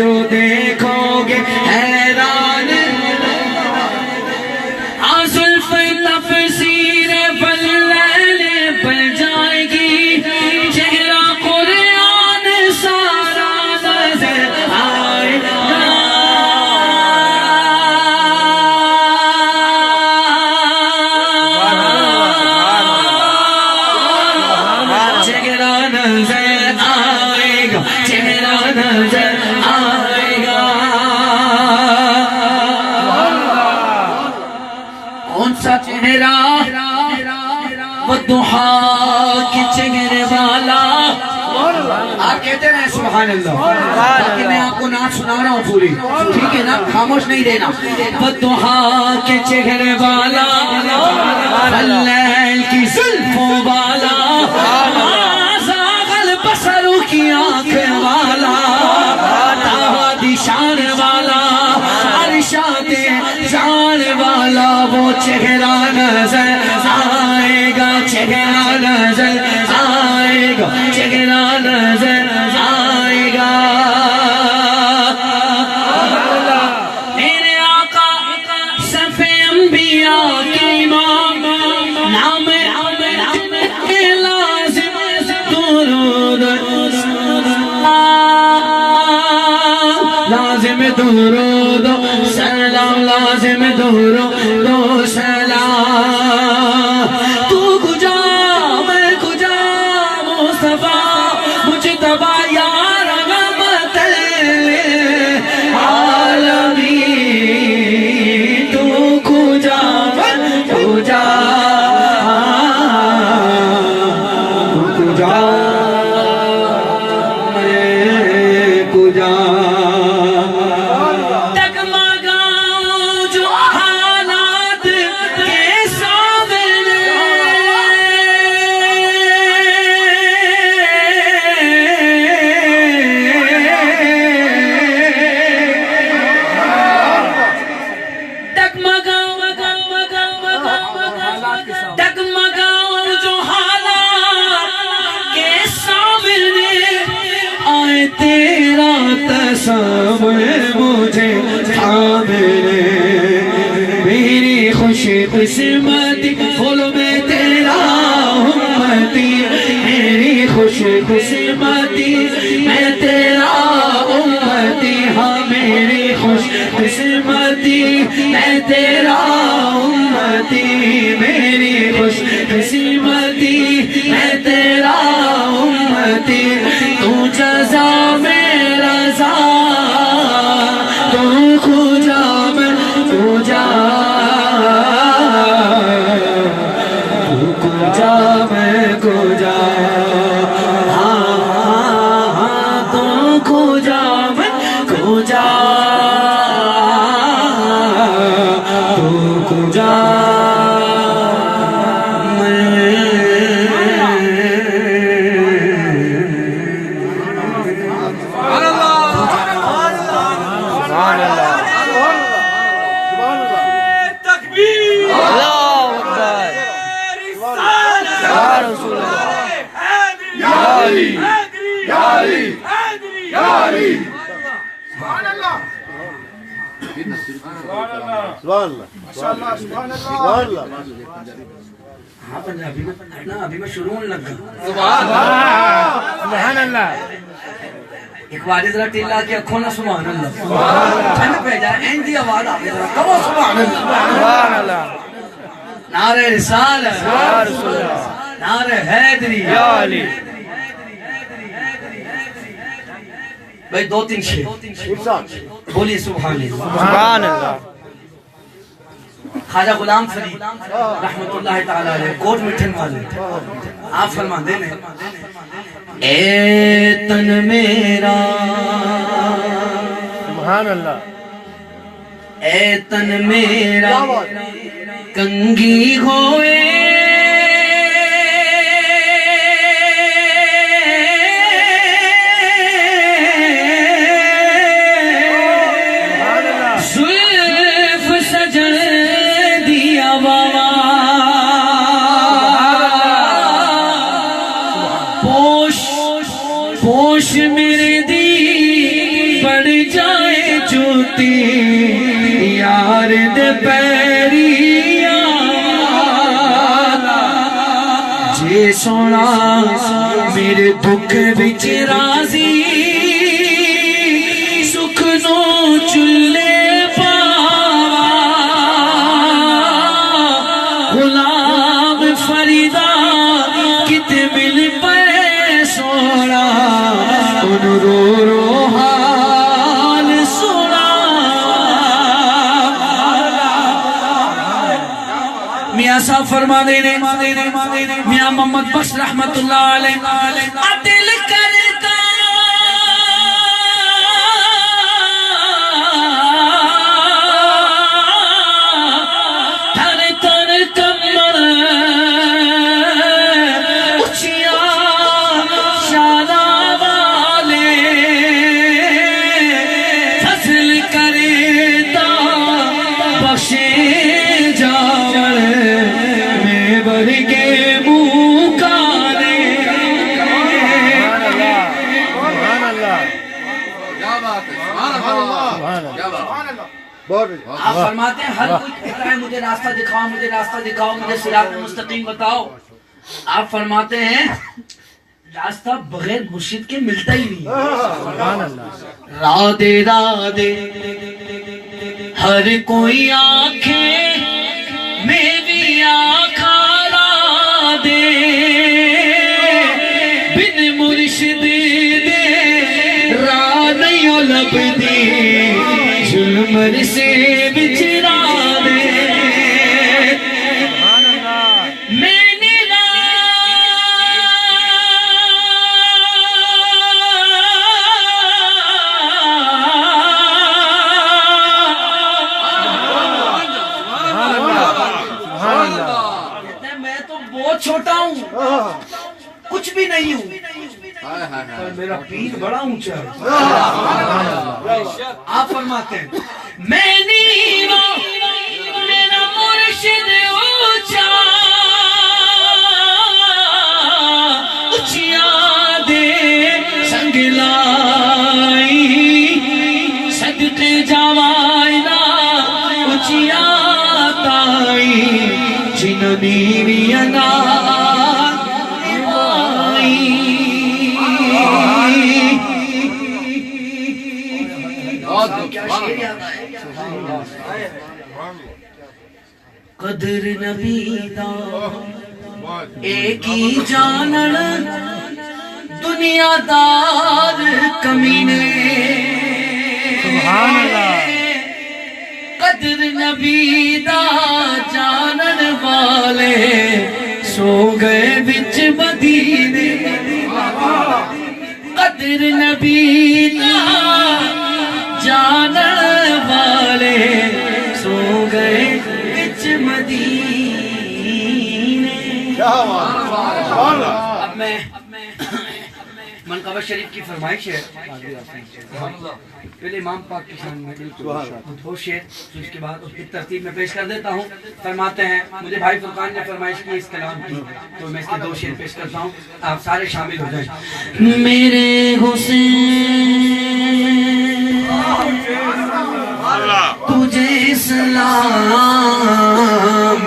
جو دیکھو گے حیران زلف تفسیر باللیل پر جائے گی چہرہ قرآن سارا نظر آئے گا چہرہ نظر آئے گا چہرہ نظر آئے گا کون سا چہرہ والضحا کے چہرے والا آپ کہتے ہیں سبحان اللہ باقی میں آپ کو نعت سنا رہا ہوں پوری ٹھیک ہے نا خاموش نہیں رہنا والضحا کے چہرے والا واللیل کی زلفوں والا زاغ البصر کی آنکھ والا تہادی شان والا ارشاد جان والا وہ چہرہ نظر آئے گا چہرہ نظر آئے گا چہرہ نظر آئے گا میرے آقا صف انبیاء کے امام نام کے لازم درود لازم درود سلام لازم درود سلام تو کجا میں کجا مصطفیٰ مجتبیٰ یا رحمت للعالمین تو کجا میں کجا تو کجا میں کجا تیرا تصور مجھے تھامے میری خوش قسمتی بولو میں تیرا امتی میری خوش قسمتی میں تیرا امتی ہاں میری خوش قسمتی میں تیرا امتی میری خوش قسمتی میں تیرا امتی تو جزا میں رضا تو کجا میں کجا تو کجا میں کجا ہاں ہاں تو کجا میں کجا تو کجا ہاں پنجابی میں پڑھنا ابھی میں شروع ہونے لگا سبحان اللہ ایک بار ذرا ٹیلا کے اکھوں نہ سبحان اللہ ٹھنڈ پہ جائے این دی آواز آگے ذرا کہو سبحان اللہ نعرہ رسالت نعرہ حیدری یا علی بھائی دو تین شیر بولیے سبحان اللہ سبحان اللہ خواجہ غلام فرید رحمت اللہ تعالی علیہ کوٹ مٹھن والے آپ فرما دینے اے تن میرا سبحان اللہ اے تن میرا کنگی ہوئے پوش میرے دی بڑھ جا سونا میرے دکھ بچ راضی سکھ نو چلے پاوا غلام فریدا کت مل پے سونا ان رو رو حال سونا میاں صاحب فرما دے میاں محمد بخش رحمت اللہ علیہ دل کرتا تھر تر کمر اچھیاں شانہ والے فضل کرتا بخشے جاور میں بر کے منہ کالے آپ فرماتے ہیں ہر کوئی کہتا ہے مجھے راستہ دکھاؤ مجھے راستہ دکھاؤ مجھے صراط مستقیم بتاؤ آپ فرماتے ہیں راستہ بغیر مرشد کے ملتا ہی نہیں رادے رادے ہر کوئی آنکھیں میں بھی آنکھا رادے بن مرشد دے رانیوں لب دی جلمر سے بچرا دے میں نیلا میں تو بہت چھوٹا ہوں کچھ بھی نہیں ہوں پر میرا پیر بڑا اونچا ہے آپ فرماتے ہیں میں نیوا میرا مرشد اونچا اچھیاں دے سنگ لائی صدقے جاوائنا اچھیاں تائی جنہوں نیوی انار قدر نبی دا ایک ہی جانن دنیا دار کمینے قدر نبی دا جانن والے سو گئے بچ مدینے قدر نبی دا جانن والے سو گئے بچ مدینے اب میں منقبہ شریف کی فرمائش ہے پہلے امام پاک کی شان میں دو شعر جو اس کے بعد ایک ترتیب میں پیش کر دیتا ہوں فرماتے ہیں مجھے بھائی فرقان نے فرمائش کی اس کلام کی تو میں اس کے دو شعر پیش کرتا ہوں آپ سارے شامل ہو جائیں میرے حسین تجھے سلام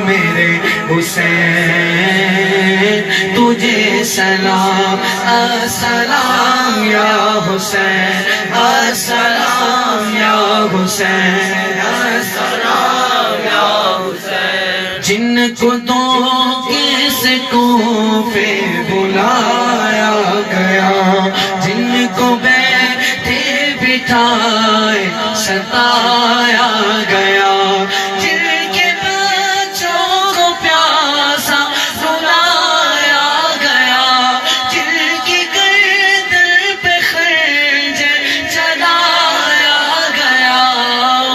میرے حسین تجھے سلام السلام یا حسین السلام یا حسین السلام یا حسین جن کو تو کس کو پہ بلایا گیا جن کو بیٹھے بٹھائے ستایا گیا جن کے بچوں کو پیاسا سلایا گیا جن کی گردن پہ خنجر چلایا گیا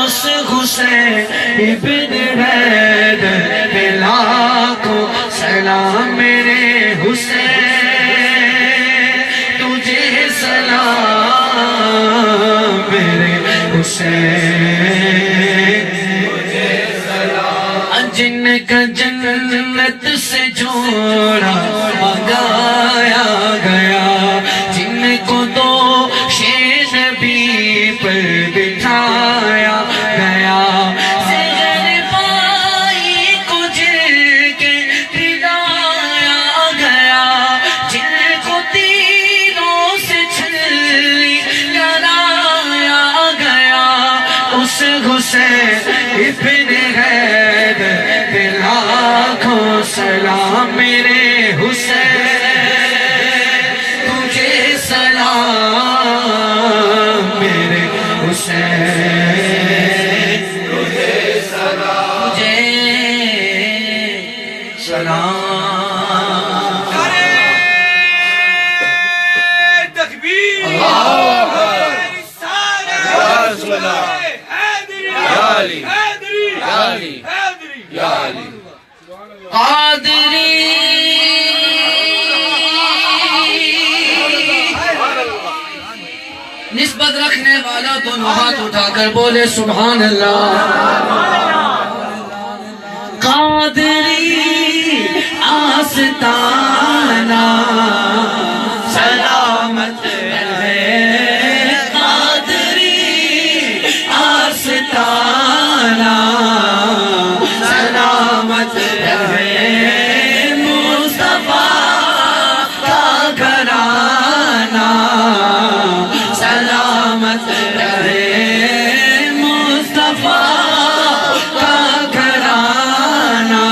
اس حسین ابن حیدر پہ لاکھوں سلام میرے حسین تجھے سلام میرے حسین جن کا جنت سے جوڑا منگایا گیا جن کو دو شیر نبی پر بٹھایا گیا سحر پائی کو جل کے پلایا گیا حسین ابن حیدر پہ لاکھوں سلام میرے حسین تجھے سلام میرے حسین تجھے سلام قادری نسبت رکھنے والا دونوں ہاتھ اٹھا کر بولے سبحان اللہ قادری آستانہ سلامت رہے قادری آستانہ سلامت رہے مصطفیٰ کا گھرانہ سلامت رہے مصطفیٰ کا گھرانہ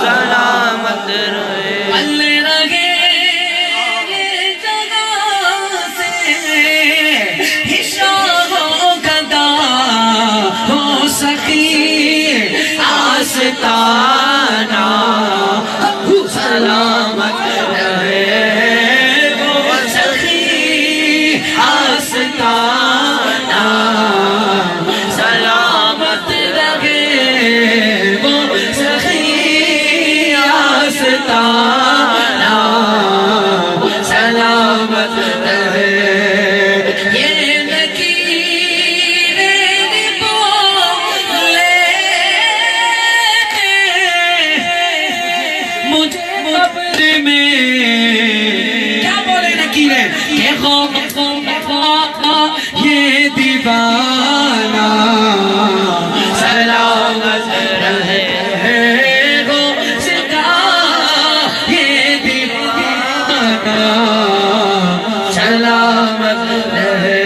سلامت رہے اللہ رہے جگہ سے حشار و گدا ہو سخی آستانہ سلامت رہے وہ سخی آستانہ سلامت رہے وہ سخی آستانہ سلامت رہے یہ نکیر بولے مجھے قبر میں کیا بولے نکیریں کہ خوف یہ دیوانہ سلامت رہے گو سکا یہ دیوانہ سلامت رہے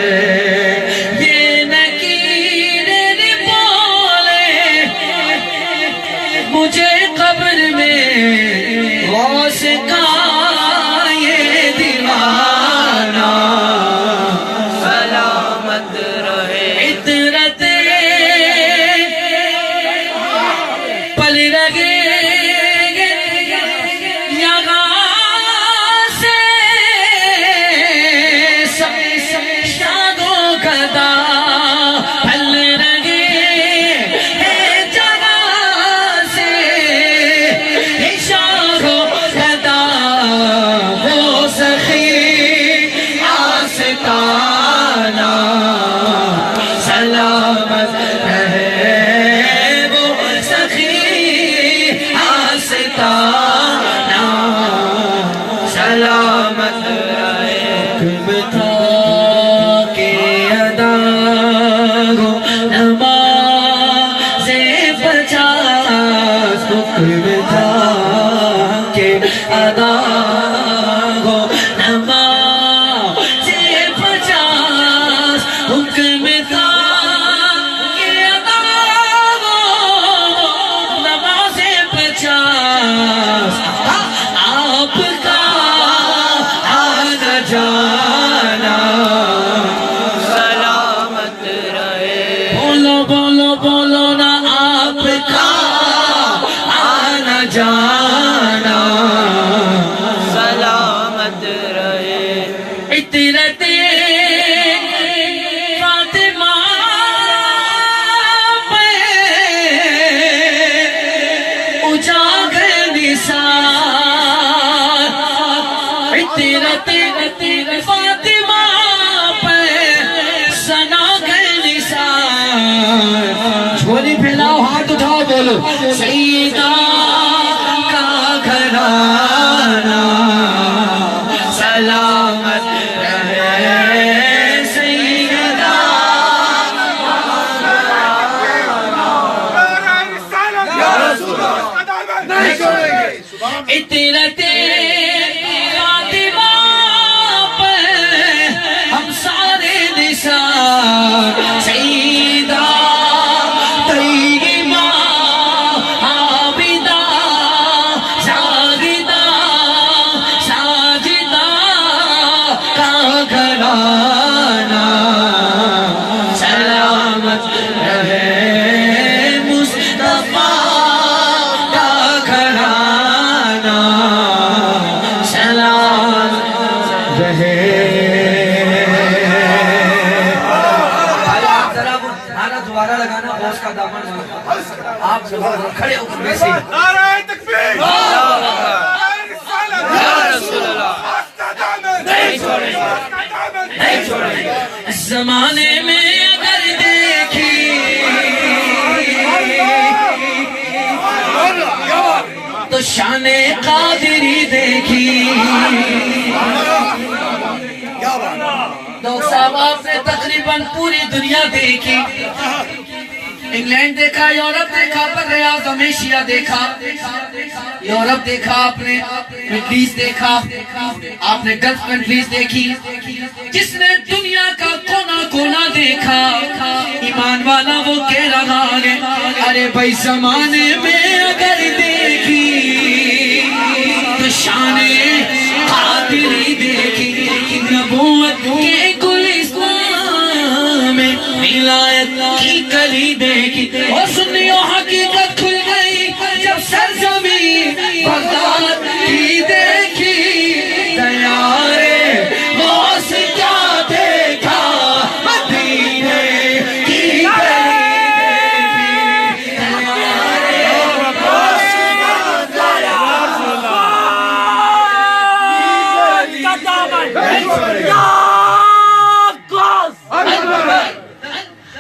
یہ نکیریں بولے مجھے قبر میں غوث کا یہ دیوانہ سلامت رہے عطرت پل رہے یہاں سے شاد و گدا پل رہے جگہ سے شاد و گدا وہ سخی آستانہ سلامت رہے وہ سخی آستانہ سلامت رہے حکم تھا کہ ادا ہو نماز 50 حکم تھا کہ ادا ہو نماز 50 حکم تھا کہ ادا ہو نماز 50 آپ کا آنا جانا سلامت رہے بولو بولو بولو نا آپ کا آنا جانا سلامت رہے عطرت فاطمہ پہ اجاگر نثار عطرت فاطمہ پہ سناگر نثار جھولی پھیلاؤ ہاتھ اٹھاؤ بولو سیدہ کا گھرانہ سلامت رہے سیدہ عطرت فاطمہ پہ ہم سارے نثار سیدہ کھڑے ہو کر ویسے نعرہ تکبیر یا رسول اللہ نہیں چھوڑیں گے نہیں چھوڑیں گے زمانے میں اگر دیکھی تو شان قادری دیکھی ڈاکٹر صاحب آپ نے تقریباً پوری دنیا دیکھی انگلینڈ دیکھا یورپ دیکھا بر اعظم ایشیا دیکھا یورپ دیکھا آپ نے مڈل ایسٹ دیکھا آپ نے گلف کنٹریز دیکھی جس نے دنیا کا کونا کونا دیکھا ایمان والا وہ کہہ رہا ہے ارے بھائی زمانے میں اگر دیکھی تو شان قادری دیکھی نبوت کے گلستان میں ولایت کی کلی دیکھی اور سنیو حقیقت کھل گئی جب سرزمین بغداد کی دیکھی دیارے غوث کیا دیکھا مدینے کی گلی دیکھی دیارے غوث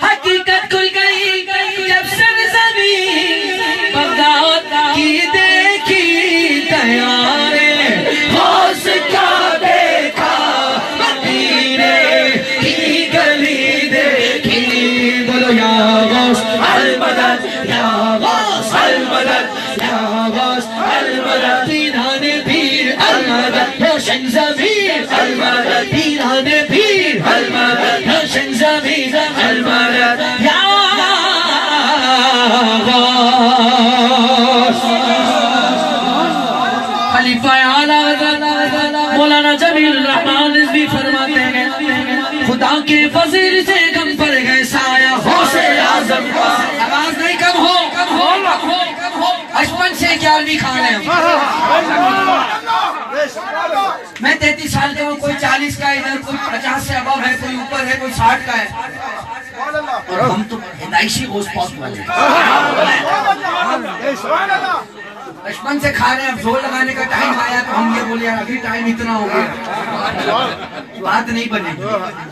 حقیقت کھل گئی جب سرزمین بغداد کی دیکھی دیارے غوث کیا دیکھا مدینے کی گلی دیکھی بولو یا غوث المدد یا غوث المدد یا غوث المدد پیران پیر المدد روشن ضمیر المدد پیران پیر المدد روشن ضمیر المدد یا غوث خلیفہ اعلیٰ مولانا جمیل الرحمن بھی فرماتے ہیں خدا کے فضل سے کم پر گئے سایہ غوث اعظم آواز نہیں کم ہو 55 سے 11ویں کھا رہے ہیں میں 33 سال کا ہوں کوئی 40 کا ادھر کوئی 50 سے ابو ہے کوئی اوپر ہے کوئی 60 کا ہے اور ہم تو پیدائشی غوث پاک والے 55 سے کھا رہے ہیں اب زور لگانے کا ٹائم آیا تو ہم یہ بولے یار ابھی ٹائم اتنا ہو گیا بات نہیں بنے گی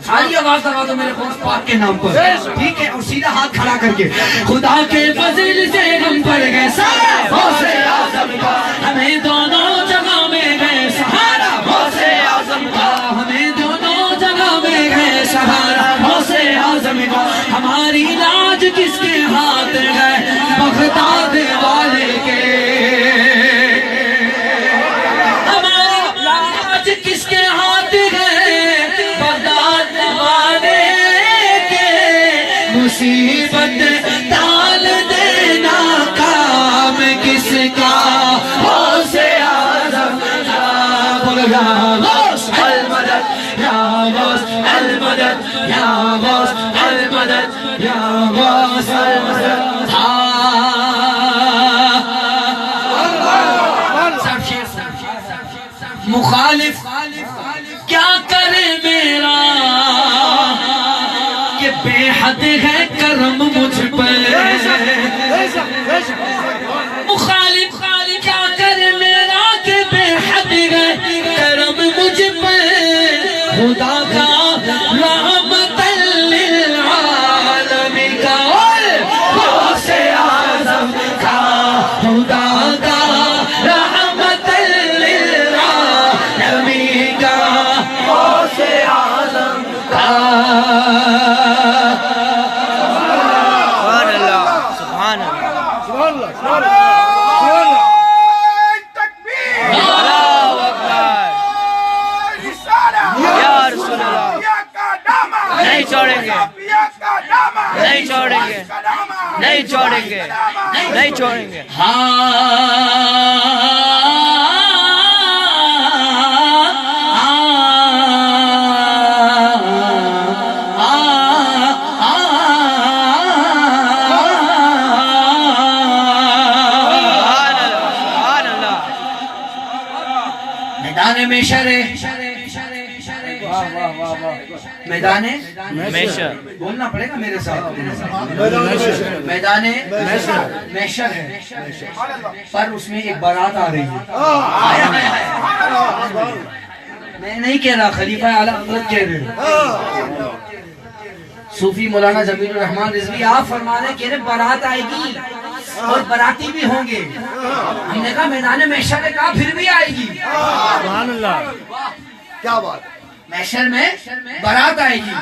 ساری آواز لگا دو میرے غوث پاک کے نام پر ٹھیک ہے اور سیدھا ہاتھ کھڑا کر کے خدا کے فضل سے ہم پر گئے سارا غوث اعظم کا ہمیں دونوں جگہ میں گئے سہارا غوث اعظم کا ہمیں دونوں جگہ میں گئے سہارا غوث اعظم کا ہماری لاج کس کے ہاتھ گئے بغداد والے کے ہماری لاج کس کے ہاتھ گئے بغداد والے کے مصیبت ٹال دینا کام کس کا غوث اعظم کا بولو یا غوث المدد یا غوث المدد یا غوث المدد یا غوث المدد مخالف کیا کرے میرا کہ بے حد ہے کرم مجھ پر مخالف کیا کرے میرا کہ بے حد ہے کرم مجھ پر خدا کا رحمت للعالمین کا غوث اعظم کا خدا کا رحمت للعالمین کا غوث اعظم کا سبحان اللہ سبحان اللہ سبحان اللہ تکبیر اللہ اکبر یا رسول اللہ نہیں چھوڑیں گے نہیں چھوڑیں گے نہیں چھوڑیں گے نہیں چھوڑیں گے میدان میں شرے میدان محشر بولنا پڑے گا میرے ساتھ. میدان محشر ہے پر اس میں ایک بارات آ رہی ہے. میں نہیں کہہ رہا, خلیفہ اعلیٰ حضرت کہہ رہے ہیں. صوفی مولانا جمیل الرحمان رضوی آپ فرما رہے کہ بارات آئے گی اور باراتی بھی ہوں گے. ہم نے کہا میدان محشر نے کہا پھر بھی آئے گی. سبحان اللہ, کیا بات. محشر میں بارات آئے گی.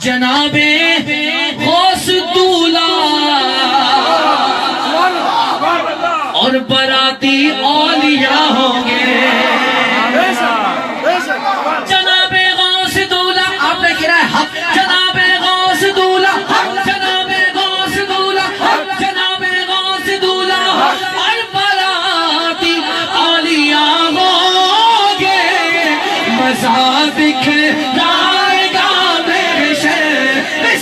جناب غوث دولا اور باراتی اولیاء ہوں گے. جناب غوث دولا, آپ نے کہا ہے حق. جناب غوث دولا, جناب غوث دولا, جناب غوث دولا اور باراتی اولیاء ہوں گے. مذہب لائے گا محشر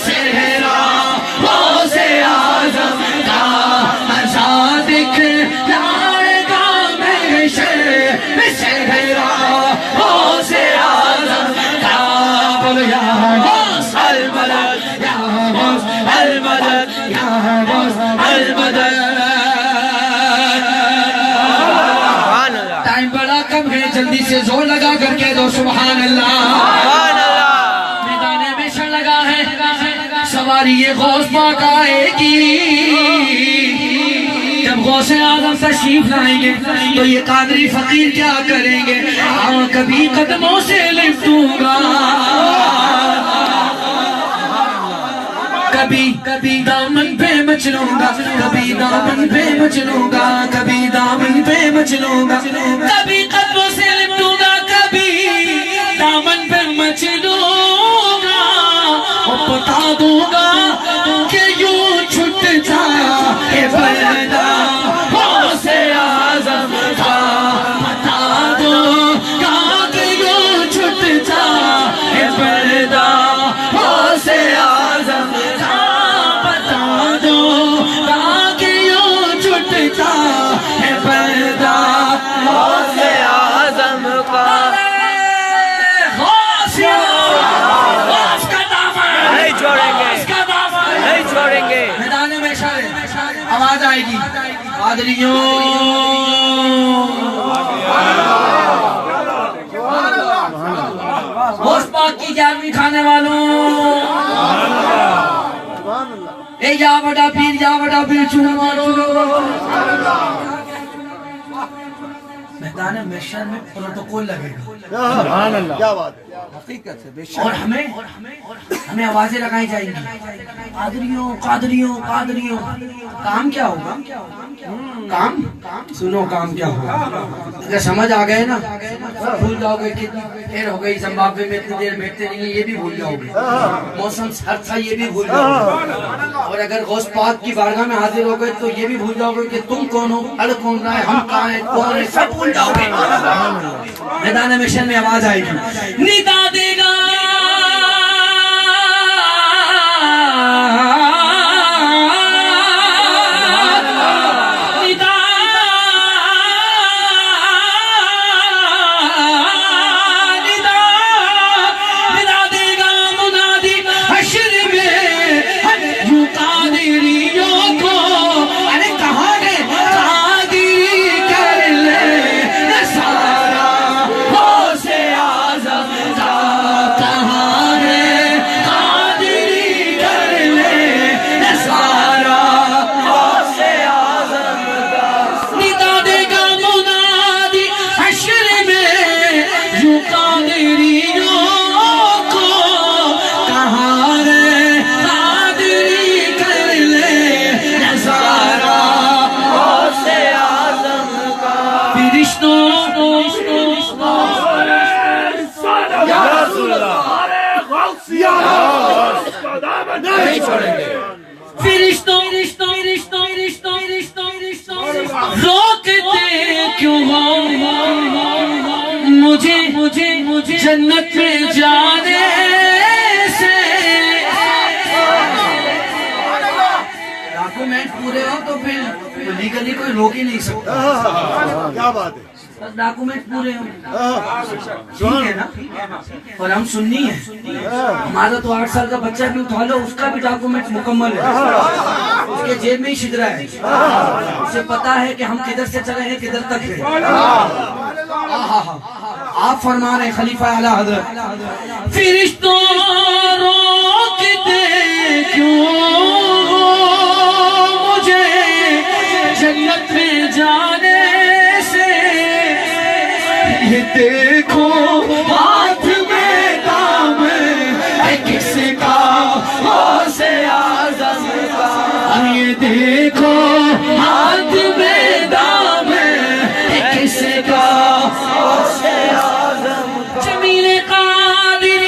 صحرا غوث اعظم کا. مذہب لائے گا محشر صحرا غوث اعظم کا. بولو یا غوث المدد, یا غوث المدد, یا غوث المدد. ٹائم بڑا کم ہے, جلدی سے زور لگا کر کہہ دو سبحان اللہ. میدان محشر لگا ہے, سواری یہ غوث پاک آئے گی. جب غوث اعظم تشریف لائیں گے تو یہ قادری فقیر کیا کریں گے؟ کبھی قدموں سے لپٹوں گا, کبھی دامن پہ مچلوں گا, کبھی دامن پہ مچلوں گا, کبھی دامن پہ مچلوں گا, کبھی قدموں سے لپٹوں گا, کبھی دامن پہ مچلوں گا. اور بتا دوں گا کہ یوں چھٹتا ہے پردہ غوث اعظم کا. بتا دوں گا کہ یوں چھٹتا ہے پردہ غوث اعظم کا. بتا دوں گا کہ یوں چھٹتا ہے پردہ غوث اعظم کا. نہیں چھوڑیں گے, نہیں چھوڑیں گے. میدان محشر آواز آئے گی. قادریوں غوث پاک کی 11ویں کھانے والوں, اے یا بڑا پیر, یا بڑا پیر چون مارو. میدان محشر میں پروٹوکول لگے گا. سبحان اللہ, کیا بات. اور ہمیں آوازیں لگائی جائیں گی. قادریوں, قادریوں, قادریوں. کام کیا ہوگا؟ کام سنو, کام کیا ہوگا اگر سمجھ آ گئے نا, بھول جاؤ گے کتنی دیر ہو گئی زمبابوے میں اتنی دیر بیٹھتے نہیں, یہ بھی بھول جاؤ گے. موسم سرد تھا, یہ بھی بھول جاؤ گے. اور اگر غوث پاک کی بارگاہ میں حاضر ہو گئے تو یہ بھی بھول جاؤ گے کہ تم کون ہو, اڑ کون رہا ہے, ہم کہاں ہیں, کون ہے, سب بھول جاؤ گے. میدان محشر میں آواز آئے گی. ندا دے گا روکتے کیوں مجھے جنت میں جانے سے. ڈاکومنٹ پورے ہو تو پھر تو لیگلی کوئی روک ہی نہیں سکتا. کیا بات ہے. ڈاکومنٹ پورے ہوں ٹھیک ہے نا. اور ہم سنی ہیں, ہمارا تو 8 سال کا بچہ بھی اٹھا لو, اس کا بھی ڈاکومنٹ مکمل ہے, اس کے جیب میں ہی شدرا ہے, اسے پتا ہے کہ ہم کدھر سے چلے ہیں کدھر تک ہے. آپ فرما رہے ہیں خلیفہ اعلیٰ حضرت, فرشتوں روکتے کیوں مجھے جنت میں جانے سے, یہ دیکھو ہاتھ میں کام ہے کس کا غوث اعظم کا, یہ دیکھو ہاتھ میں دام ہے کس کا غوث اعظم کا. جمیل قادر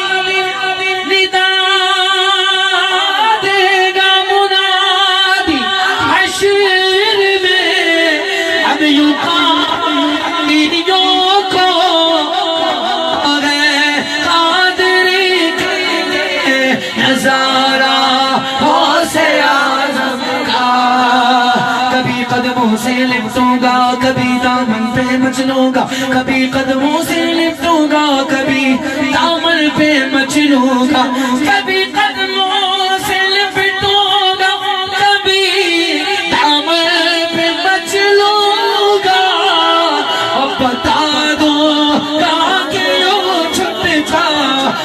ندا دے گا منادی حشر میں, اب یوں قادریوں کو قادری نظارہ غوث اعظم کا. کبھی قدموں سے لپٹوں گا کبھی دامن پہ مچلوں گا, کبھی قدموں سے لپٹوں گا کبھی دامن پہ مچلوں گا, کبھی قدموں سے لپٹوں گا کبھی دامن پہ مچلوں گا. اب بتا دو کہاں کیوں چھپتا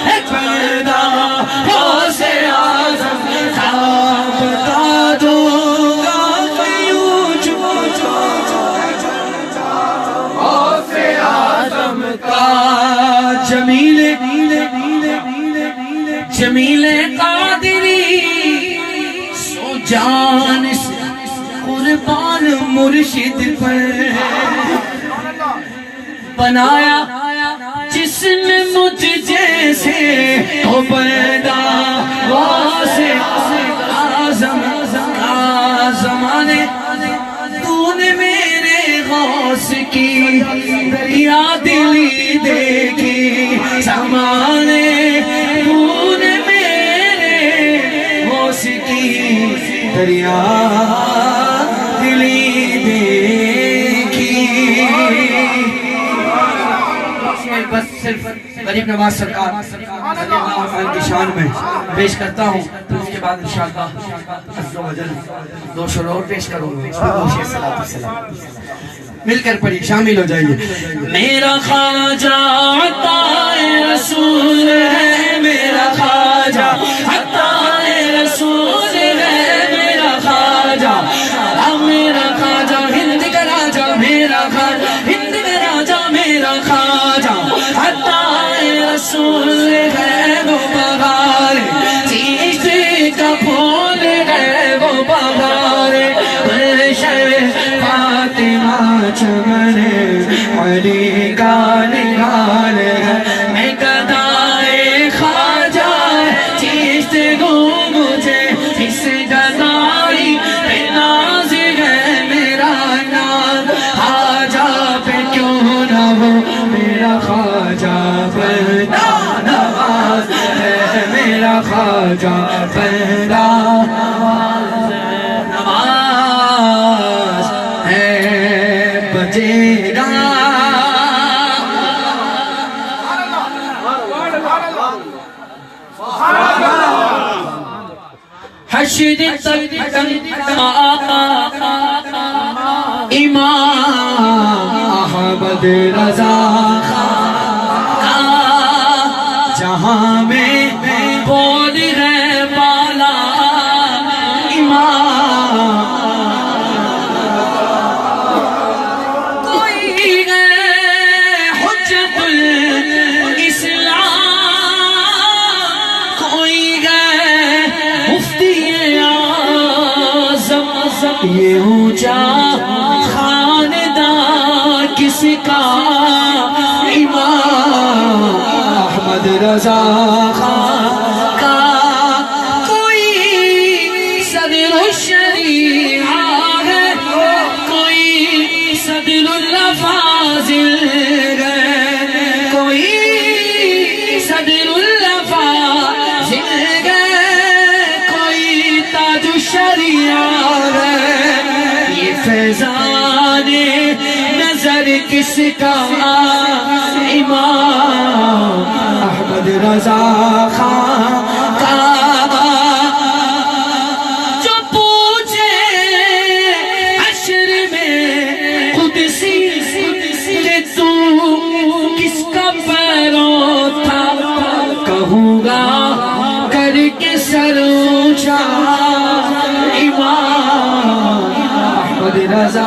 ہے پردہ غوث اعظم کا, بتا دو کہاں کیوں چھپتا غوث اعظم کا. جمیل قادری سو جان قربان مرشد پر بنایا جس نے مجھ جیسے ہو پیدا غوث اعظم کا. زمانے تو نے میرے غوث کی دریا دلی دیکھی, زمانے تو نے میرے غوث کی دریا دلی دیکھی. بس صرف غریب نواز سرکار رضی اللہ عنہ کی شان میں پیش کرتا ہوں, تو اس کے بعد انشاءاللہ عز و جل 2 شعر اور پیش کروں گا. مل کر پڑھی, شامل ہو جائیے. میرا خواجہ عطائے رسول ہے, میرا خواجہ عطائے رسول ہے, میرا خواجہ ہند کا راجہ, میرا خواجہ ہند کا راجہ, میرا خواجہ عطائے رسول ہے. وہ بغار چیز کا پھول ہے, وہ بغار فاطمہ چمن علی کا نگار ہے. میں گدائے خواجہ چیز گو مجھے اس گدائی پہ ناز ہے, میرا ناز خواجہ پہ کیوں نہ ہو, میرا خواجہ بندہ نواز ہے, میرا خواجہ بندہ نواز ہے. بجے گا حشر تک امام احمد رضا کا, جہاں میں بول ہے بالا امام, کوئی ہے حجت الاسلام, کوئی ہے مفتی اعظم, یہ اونچا خاندان کس کا, امام احمد رضا خان کا. کوئی صدر الشریعہ ہے, کوئی صدر الافاضل ہے, کوئی صدر الافاضل ہے, کوئی تاج الشریعہ ہے. یہ کس کا امام احمد رضا خان کا جو پوچھے عشر میں قدسی کہ تو کس کا پیرو تھا کہوں گا کر کے سر اونچا امام احمد رضا